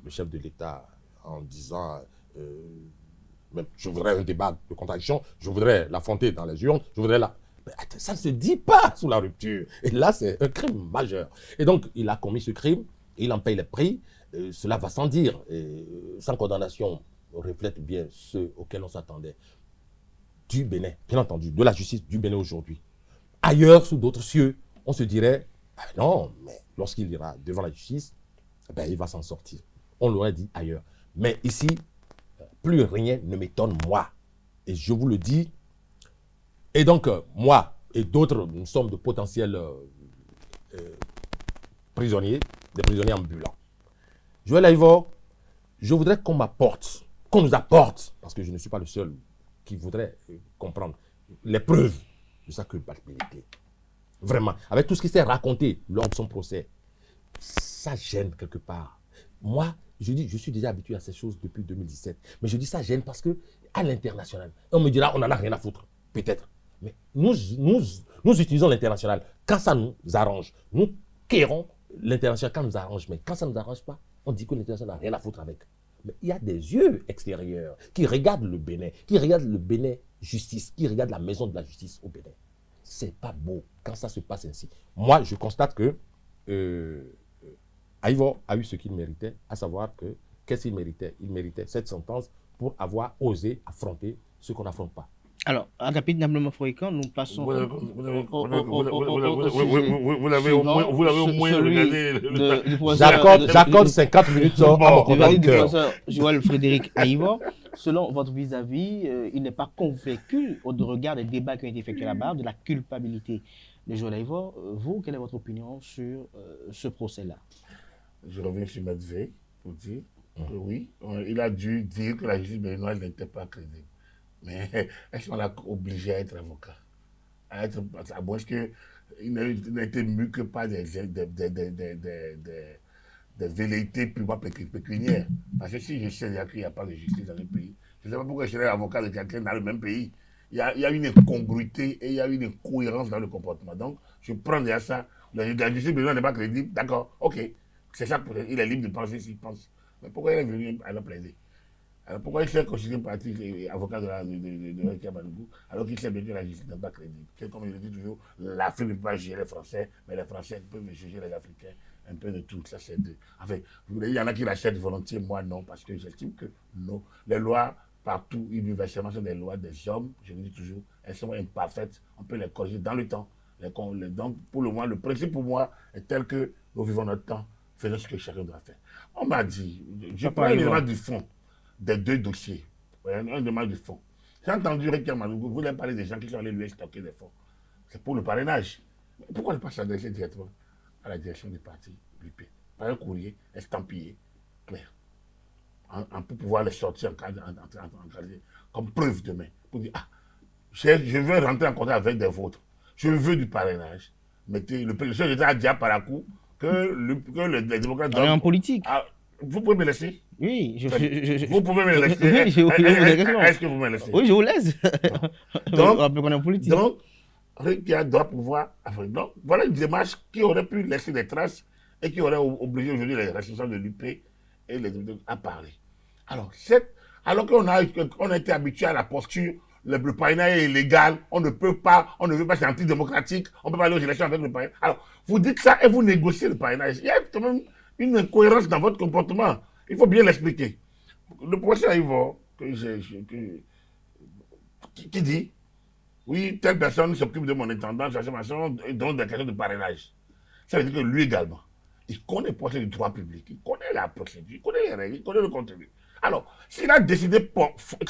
le chef de l'État en disant, même, je voudrais un débat de contradiction, je voudrais l'affronter dans les urnes, je voudrais la... Mais ça ne se dit pas sous la rupture. Et là, c'est un crime majeur. Et donc, il a commis ce crime, il en paye les prix. Cela va sans dire, sans condamnation, reflète bien ceux auxquels on s'attendait. Du Bénin, bien entendu, de la justice du Bénin aujourd'hui. Ailleurs, sous d'autres cieux, on se dirait, non, mais lorsqu'il ira devant la justice, il va s'en sortir. On l'aurait dit ailleurs. Mais ici, plus rien ne m'étonne, moi. Et je vous le dis. Et donc, moi et d'autres, nous sommes de potentiels prisonniers, des prisonniers ambulants. Joël Aïvo, je voudrais qu'on m'apporte, qu'on nous apporte, parce que je ne suis pas le seul qui voudrait comprendre les preuves de sa culpabilité. Vraiment, avec tout ce qui s'est raconté lors de son procès, ça gêne quelque part. Moi, je dis, je suis déjà habitué à ces choses depuis 2017, mais je dis ça gêne parce que à l'international, on me dira, on n'en a rien à foutre, peut-être. Mais nous utilisons l'international quand ça nous arrange. Nous quérons l'international quand ça nous arrange, mais quand ça ne nous arrange pas, on dit que l'international n'a rien à foutre avec. Mais il y a des yeux extérieurs qui regardent le Bénin, qui regardent le Bénin justice, qui regardent la maison de la justice au Bénin. C'est pas beau quand ça se passe ainsi. Moi, je constate que Aïvo a eu ce qu'il méritait, à savoir que, qu'est-ce qu'il méritait? Il méritait cette sentence pour avoir osé affronter ce qu'on n'affronte pas. Alors, rapidement, Fréquent, nous passons vous l'avez au moins regardé. J'accorde 50 minutes à mon contradicteur. Joël Frédéric Aïvo, selon votre vis-à-vis, il n'est pas convaincu, au regard des débats qui ont été effectués là-bas, de la culpabilité de Joël Aïvo. Vous, quelle est votre opinion sur ce procès-là? Je reviens sur Maître V pour dire que oui, il a dû dire que la justice béninoise n'était pas crédible. Mais est-ce qu'on l'a obligé à être avocat? À moins qu'il n'a été mu que par des velléités purement pécuniaires. Parce que si je sais qu'il n'y a pas de justice dans le pays, je ne sais pas pourquoi je serais avocat de quelqu'un dans le même pays. Il y a une incongruité et il y a une incohérence dans le comportement. Donc, je prends déjà ça. La justice n'est pas crédible, d'accord, ok. C'est ça, il est libre de penser s'il pense. Mais pourquoi il est venu à la plaider? Alors pourquoi il s'est considéré parti avocat de Kabanugou alors qu'il sait bien que la justice n'est pas crédible? Comme je le dis toujours, l'Afrique ne peut pas juger les Français, mais les Français peuvent juger les Africains. Un peu de tout, ça c'est deux. Enfin, il y en a qui l'achètent volontiers, moi non, parce que j'estime que non. Les lois, partout, universellement, sont des lois des hommes, je le dis toujours, elles sont imparfaites, on peut les corriger dans le temps. Donc, pour le moment, le principe pour moi est tel que nous vivons notre temps, faisons ce que chacun doit faire. On m'a dit, je prends l'élément du fond des deux dossiers, un élément du fond. J'ai entendu Rékia Manougou, vous voulez parler des gens qui sont allés lui stocker des fonds. C'est pour le parrainage. Mais pourquoi ne pas s'adresser directement à la direction du parti l'UP par un courrier estampillé, clair, pour pouvoir les sortir comme preuve demain, pour dire, je veux rentrer en contact avec des vôtres, je veux du parrainage. Mettez le chef d'État a dit à Parakou que les démocrates... On est en politique. Vous pouvez me laisser? Oui, vous pouvez me laisser. Est-ce que vous me laissez? Oui, je vous laisse. Donc, on est en politique. Donc, Rékia doit pouvoir... Donc, voilà une démarche qui aurait pu laisser des traces et qui aurait obligé aujourd'hui les responsables de l'UP et les députés à parler. Alors qu'on a été habitué à la posture, le parrainage est illégal, on ne veut pas, c'est antidémocratique, on ne peut pas aller aux élections avec le parrainage. Alors, vous dites ça et vous négociez le parrainage. Il y a quand même une incohérence dans votre comportement. Il faut bien l'expliquer. Le procès Aïvo, qui dit, oui, telle personne s'occupe de mon intendant, et donne des questions de parrainage. Ça veut dire que lui également, il connaît le procès du droit public, il connaît la procédure, il connaît les règles, il connaît le contenu. Alors, s'il a décidé,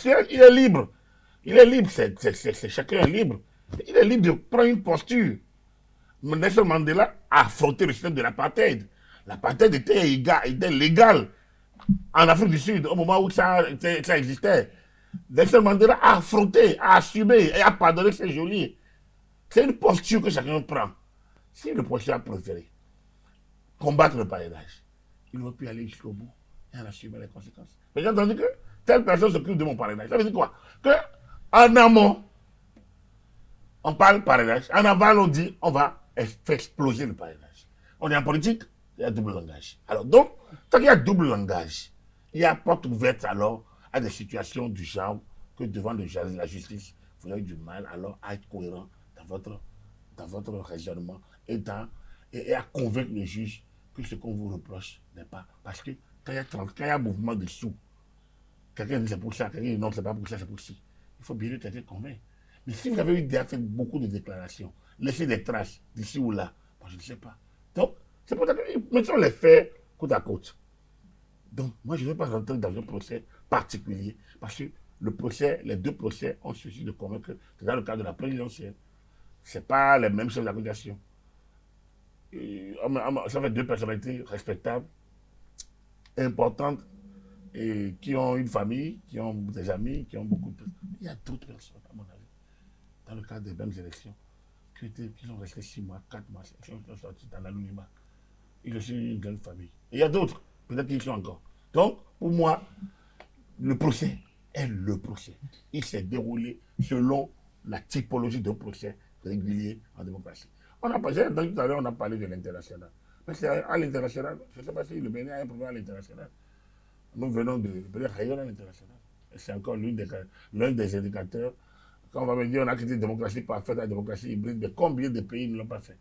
il est libre. Il est libre, c'est chacun est libre. Il est libre de prendre une posture. Nelson Mandela a affronté le système de l'apartheid. L'apartheid était légal en Afrique du Sud au moment où ça existait. Nelson Mandela a affronté, a assumé et a pardonné ses geôliers. C'est une posture que chacun prend. Si le procès a préféré combattre le parrainage, il aurait pu aller jusqu'au bout et en assumer les conséquences. Mais j'ai entendu que telle personne s'occupe de mon parrainage. Ça veut dire quoi? Que en amont, On parle parrainage. En aval, on dit on va faire exploser le parrainage. On est en politique, il y a double langage. Alors donc, tant qu'il y a double langage, il y a porte ouverte alors à des situations du genre que devant la justice, vous avez du mal alors à être cohérent dans votre raisonnement et à convaincre le juge que ce qu'on vous reproche n'est pas. Parce que quand il y a un mouvement dessous, quelqu'un dit c'est pour ça, quelqu'un dit non, c'est pas pour ça, c'est pour ci. Il faut bien quelqu'un convaincre. Mais si vous avez eu déjà fait beaucoup de déclarations, laissé des traces d'ici ou là, moi je ne sais pas. Donc, c'est pour ça que mettons les faits côte à côte. Donc, moi je ne vais pas rentrer dans un procès particulier parce que les deux procès ont suffi de convaincre que dans le cadre de la présidentielle, ce n'est pas les mêmes choses d'accusation. Ça fait deux personnalités respectables, importantes, et qui ont une famille, qui ont des amis, qui ont beaucoup de... Il y a d'autres personnes, à mon avis, dans le cadre des mêmes élections, qui sont restés 6 mois, 4 mois, qui sont sortis dans l'anonymat. Ils ont aussi une grande famille. Et il y a d'autres, peut-être qu'ils sont encore. Donc, pour moi, le procès est le procès. Il s'est déroulé selon la typologie d'un procès régulier en démocratie. Tout à l'heure, on a parlé de l'international. Mais c'est à l'international, je ne sais pas si le Bénin a un problème à l'international. Nous venons de rayonner à l'international. C'est encore l'un des indicateurs. Quand on va me dire on a quitté la démocratie pour faire la démocratie hybride, mais combien de pays ne l'ont pas fait?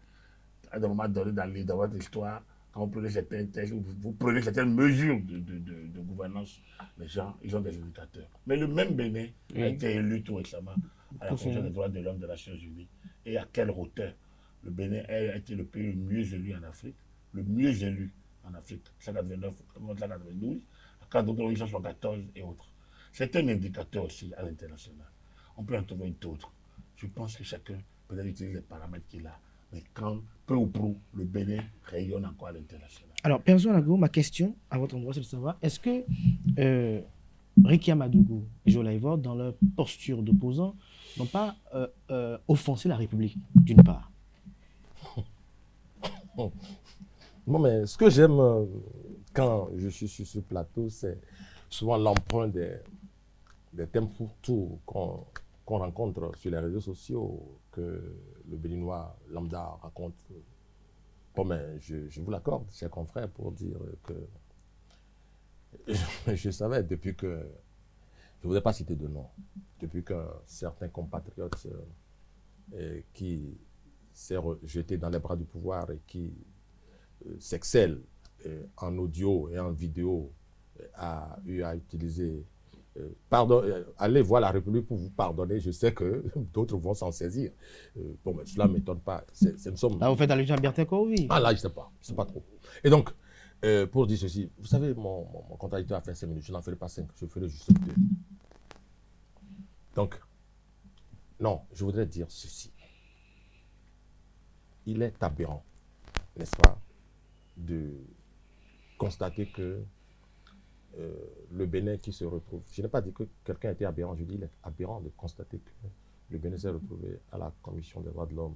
À des moments donnés dans votre histoire, quand vous prenez certains textes, vous prenez certaines mesures de gouvernance, les gens, ils ont des indicateurs. Mais le même Bénin a été élu tout récemment à la Commission des droits de l'homme des Nations Unies. Et à quelle hauteur? Le Bénin a été le pays le mieux élu en Afrique, le mieux élu en Afrique, 189, 192, à 1914 et autres. C'est un indicateur aussi à l'international. On peut en trouver d'autres. Je pense que chacun peut utiliser les paramètres qu'il a. Mais quand, peu ou prou, le Bénin rayonne encore à l'international. Alors, Père Zoanago, ma question à votre endroit, c'est de savoir, est-ce que Ricky Amadougou et Joe Laïvor, dans leur posture d'opposant, n'ont pas offensé la République, d'une part? Bon, mais ce que j'aime quand je suis sur ce plateau, c'est souvent l'emprunt des thèmes fourre-tout qu'on rencontre sur les réseaux sociaux, que le Béninois lambda raconte. Bon, mais je vous l'accorde, chers confrères, pour dire que je savais depuis que, je ne voudrais pas citer de nom, depuis qu'un certain compatriote qui s'est jeté dans les bras du pouvoir et qui s'excelle en audio et en vidéo a eu à utiliser allez voir la République pour vous pardonner. Je sais que d'autres vont s'en saisir. Bon, mais cela ne m'étonne pas. Là, vous faites allusion à Bertin Korovi. Ah là, je ne sais pas trop. Et donc, pour dire ceci, vous savez, mon contradicteur a fait 5 minutes. Je n'en ferai pas 5, je ferai juste 2. Donc, non, je voudrais dire ceci. Il est aberrant, n'est-ce pas, de constater que le Bénin qui se retrouve... Je n'ai pas dit que quelqu'un était aberrant, je dis qu'il est aberrant de constater que le Bénin s'est retrouvé à la Commission des droits de l'homme,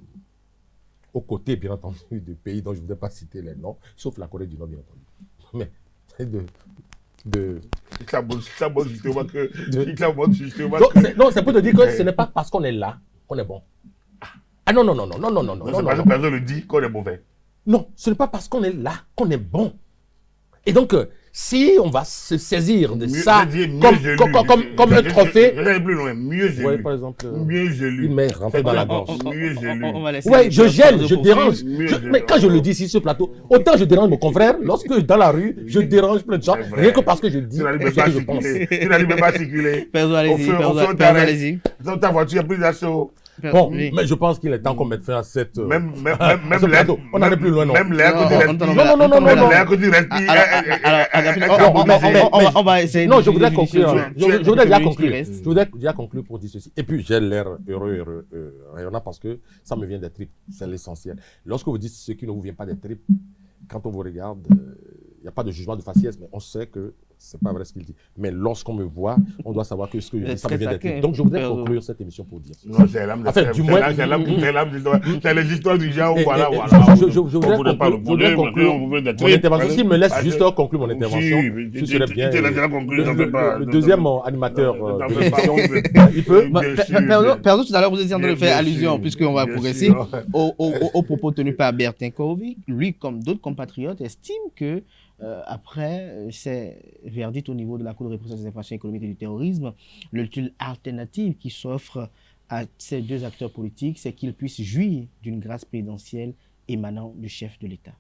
aux côtés, bien entendu, de pays dont je ne voudrais pas citer les noms, sauf la Corée du Nord, bien entendu. Mais ça montre justement que... Non, c'est pour te dire que ce n'est pas parce qu'on est là qu'on est bon. Ah non. C'est parce que personne le dit qu'on est mauvais. Non, ce n'est pas parce qu'on est là qu'on est bon. Et donc, si on va se saisir de ça comme un trophée... Je vais plus loin, mieux élu. Oui, par exemple, mieux élu. Une main rentrée dans la gorge. Mieux élu. Oui, je gêne, je dérange. Mais quand je le dis ici sur ce plateau, autant je dérange mon confrère, lorsque dans la rue, je dérange plein de gens, rien que parce que je le dis, tu n'arrives pas à circuler. Tu n'arrives pas à circuler. Perdons, allez-y. Dans ta voiture, il y a plus d'assaut. Bon, mais je pense qu'il est temps qu'on mette fin à cette... Même l'air. On n'en est plus loin, non. Même l'air que tu respires. Non. L'air que tu respires. On va essayer. Non, je voudrais conclure. Je voudrais déjà conclure pour dire ceci. Et puis, j'ai l'air heureux, rayonnant, parce que ça me vient des tripes. C'est l'essentiel. Lorsque vous dites ce qui ne vous vient pas des tripes, quand on vous regarde, il n'y a pas de jugement de faciès, mais on sait que c'est pas vrai ce qu'il dit. Mais lorsqu'on me voit, on doit savoir que ce que je dis, ça me vient taquin. d'être. Donc je voudrais conclure cette émission pour dire. Non, c'est l'âme de Enfin, du moins, c'est les histoires du genre, Et- voilà, et- voilà. je voudrais conclure mon intervention. S'il me laisse juste conclure mon intervention, ce serait bien. Le deuxième animateur de l'émission, il peut. Pardon, tout à l'heure, vous étiez en train de faire allusion, puisqu'on va bien progresser, sûr. aux propos tenus par Bertin Korovic. Lui, comme d'autres compatriotes, estime que après ces verdicts au niveau de la Cour de répression des infractions économiques et du terrorisme, l'ultime alternative qui s'offre à ces deux acteurs politiques, c'est qu'ils puissent jouir d'une grâce présidentielle émanant du chef de l'État.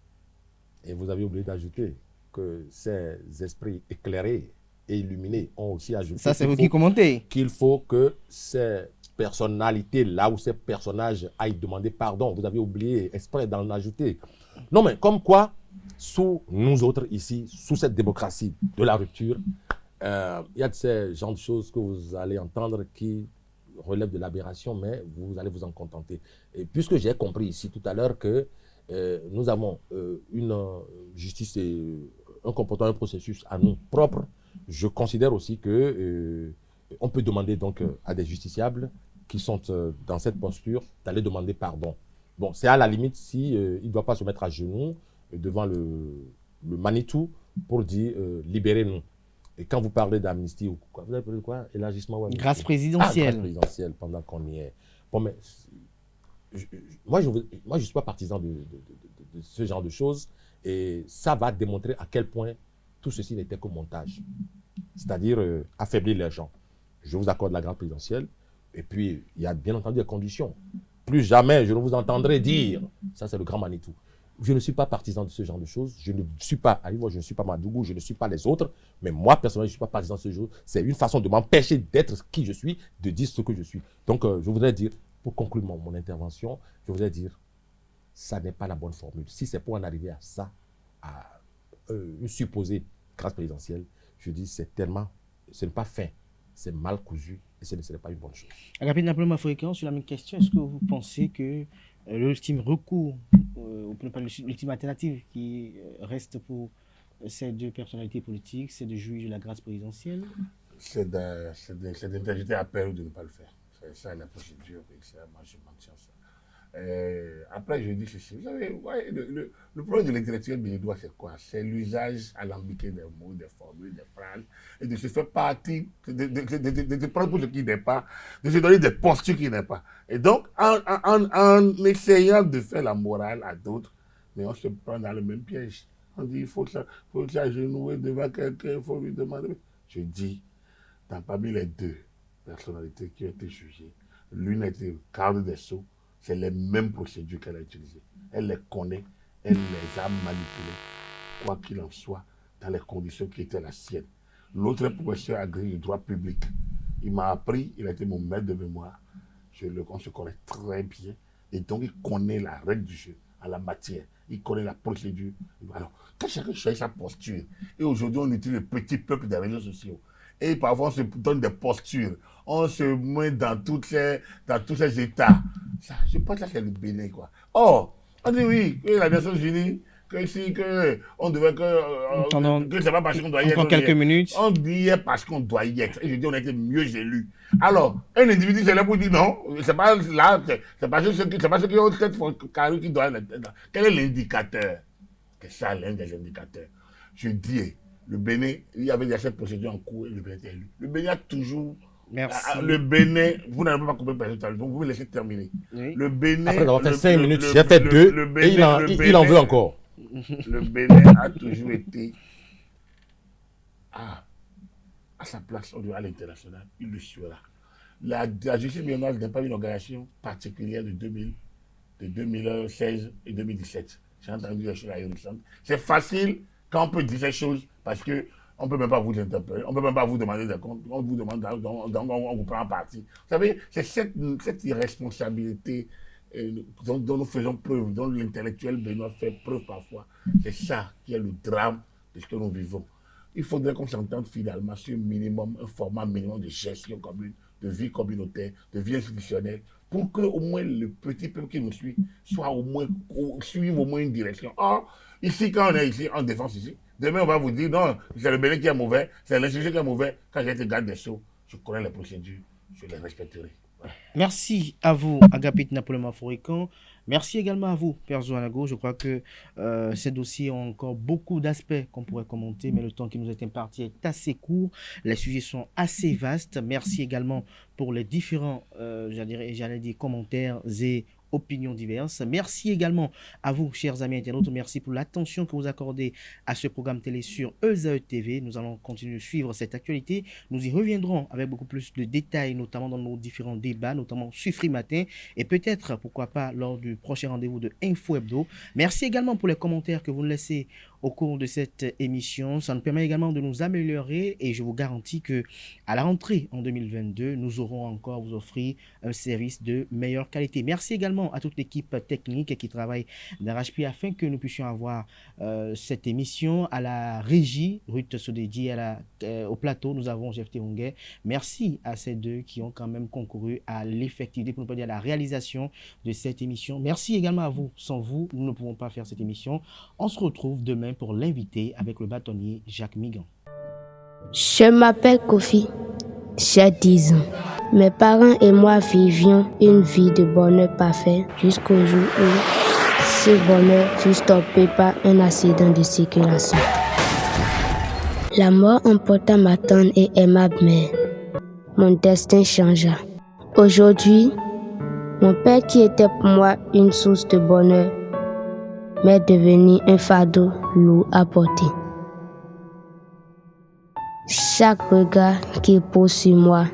Et vous avez oublié d'ajouter que ces esprits éclairés et illuminés ont aussi ajouté Ça, c'est vous qui commentez. qu'il faut que ces personnalités-là ou ces personnages aillent demander pardon. Vous avez oublié exprès d'en ajouter. Non, mais comme quoi, sous nous autres ici, sous cette démocratie de la rupture, il y a de ces genres de choses que vous allez entendre qui relèvent de l'aberration, mais vous allez vous en contenter. Et puisque j'ai compris ici tout à l'heure que nous avons une justice et un comportement, un processus à nous propre, je considère aussi que on peut demander donc à des justiciables qui sont dans cette posture d'aller demander pardon. Bon, c'est à la limite si il ne doit pas se mettre à genoux devant le Manitou pour dire libérez-nous. Et quand vous parlez d'amnistie ou quoi, vous avez parlé de quoi? Élargissement ou amnistie? Grâce présidentielle. Grâce présidentielle pendant qu'on y est. Bon, mais moi, je ne suis pas partisan de ce genre de choses et ça va démontrer à quel point tout ceci n'était que montage. C'est-à-dire affaiblir les gens. Je vous accorde la grâce présidentielle et puis il y a bien entendu des conditions. Plus jamais je ne vous entendrai dire, ça c'est le grand Manitou. Je ne suis pas partisan de ce genre de choses. Je ne suis pas, je ne suis pas Madougou, je ne suis pas les autres. Mais moi, personnellement, je ne suis pas partisan de ce genre. C'est une façon de m'empêcher d'être qui je suis, de dire ce que je suis. Donc, je voudrais dire, pour conclure mon intervention, je voudrais dire, ça n'est pas la bonne formule. Si c'est pour en arriver à ça, à une supposée grâce présidentielle, je dis, ce n'est pas fin, c'est mal cousu et ce n'est pas une bonne chose. Rapidement, Napoléon Africain, sur la même question, est-ce que vous pensez que l'ultime recours, ou pas l'ultime alternative qui reste pour ces deux personnalités politiques, c'est de jouir de la grâce présidentielle? C'est d'interjeter appel ou de ne pas le faire. C'est ça la procédure, et ça, moi je maintiens ça. Après, je dis ceci. Vous savez, ouais, le problème de l'intellectuel béninois, c'est quoi? C'est l'usage alambiqué des mots, des formules, des phrases, et de se faire partie, de prendre pour ce qui n'est pas, de se donner des postures qui n'est pas. Et donc, en essayant de faire la morale à d'autres, mais on se prend dans le même piège. On dit, il faut s'agenouiller devant quelqu'un, il faut lui demander. Je dis, parmi les deux personnalités qui ont été jugées, l'une était garde des Sceaux, c'est les mêmes procédures qu'elle a utilisées. Elle les connaît, elle les a manipulées, quoi qu'il en soit, dans les conditions qui étaient la sienne. L'autre est professeur agrégé de droit public. Il m'a appris, il a été mon maître de mémoire. On se connaît très bien. Et donc, il connaît la règle du jeu en la matière. Il connaît la procédure. Alors, quand chacun choisit sa posture, et aujourd'hui, on utilise le petit peuple des réseaux sociaux, et parfois, on se donne des postures. On se met dans tous ces états. Ça, je pense que c'est le Bénin, quoi. Oh, on dit oui, que la Nations Unies, que si, que on devait, que c'est pas parce qu'on doit y être. Encore quelques minutes. On dit parce qu'on doit y être. Et je dis, on a été mieux élus. Alors, un individu, c'est là pour dire non, c'est pas là, c'est pas ceux qui ont tête carrée qui doivent être. Quel est l'indicateur? C'est ça l'un des indicateurs. Je dis, le Bénin, il y avait déjà cette procédure en cours et le Bénin était élu. Le Bénin a toujours. Merci. Le Bénin, vous n'avez pas compris personne, donc vous me laissez terminer. Oui. Le Bénin. Après avoir fait 5 minutes, j'ai fait 2 et il en veut encore. Le Bénin a toujours été à sa place à l'international. Il le sera. La justice béninoise n'est pas une organisation particulière de 2016 et 2017. J'ai entendu des choses ahurissantes. C'est facile quand on peut dire ces choses parce que on ne peut même pas vous interpeller, on ne peut même pas vous demander des comptes, on vous demande, on vous prend en partie. Vous savez, c'est cette irresponsabilité dont nous faisons preuve, dont l'intellectuel béninois fait preuve parfois. C'est ça qui est le drame de ce que nous vivons. Il faudrait qu'on s'entende finalement sur un format minimum de gestion commune, de vie communautaire, de vie institutionnelle, pour que au moins le petit peuple qui nous suit suive au moins une direction. Or, ici, quand on est ici, en défense ici, Demain, on va vous dire, non, c'est le Bénin qui est mauvais, c'est l'institution qui est mauvais. Quand j'ai été garde des Sceaux, je connais les procédures, je les respecterai. Voilà. Merci à vous, Agapit Napoléon Maforican. Merci également à vous, Père Zouanago. Je crois que ces dossiers ont encore beaucoup d'aspects qu'on pourrait commenter, mais le temps qui nous est imparti est assez court. Les sujets sont assez vastes. Merci également pour les différents, j'allais dire, commentaires et opinions diverses. Merci également à vous, chers amis internautes. Merci pour l'attention que vous accordez à ce programme télé sur ESAE TV. Nous allons continuer de suivre cette actualité. Nous y reviendrons avec beaucoup plus de détails, notamment dans nos différents débats, notamment sur Free Matin et peut-être, pourquoi pas, lors du prochain rendez-vous de Info Hebdo. Merci également pour les commentaires que vous nous laissez au cours de cette émission. Ça nous permet également de nous améliorer et je vous garantis que à la rentrée en 2022, nous aurons encore à vous offrir un service de meilleure qualité. Merci également à toute l'équipe technique qui travaille d'arrache-pied afin que nous puissions avoir cette émission. À la régie, Ruth Sodedi, au plateau, nous avons Jeff Terunguet. Merci à ces deux qui ont quand même concouru à l'effectivité, pour ne pas dire à la réalisation de cette émission. Merci également à vous. Sans vous, nous ne pouvons pas faire cette émission. On se retrouve demain pour l'inviter avec le bâtonnier Jacques Migan. Je m'appelle Kofi, j'ai 10 ans. Mes parents et moi vivions une vie de bonheur parfait jusqu'au jour où ce bonheur fut stoppé par un accident de circulation. La mort emporta ma tendre et aimable mère. Mon destin changea. Aujourd'hui, mon père qui était pour moi une source de bonheur m'est devenu un fardeau lourd à porter. Chaque regard qu'il pose sur moi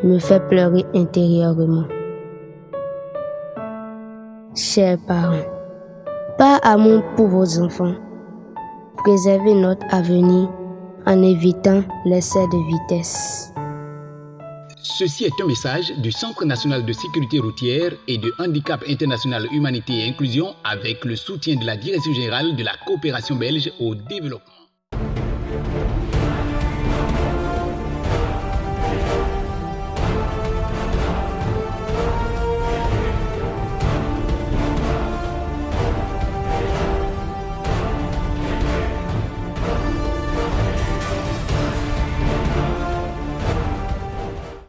me fait pleurer intérieurement. Chers parents, par amour pour vos enfants, préservez notre avenir en évitant l'excès de vitesse. Ceci est un message du Centre national de sécurité routière et de handicap international humanité et inclusion avec le soutien de la Direction générale de la coopération belge au développement.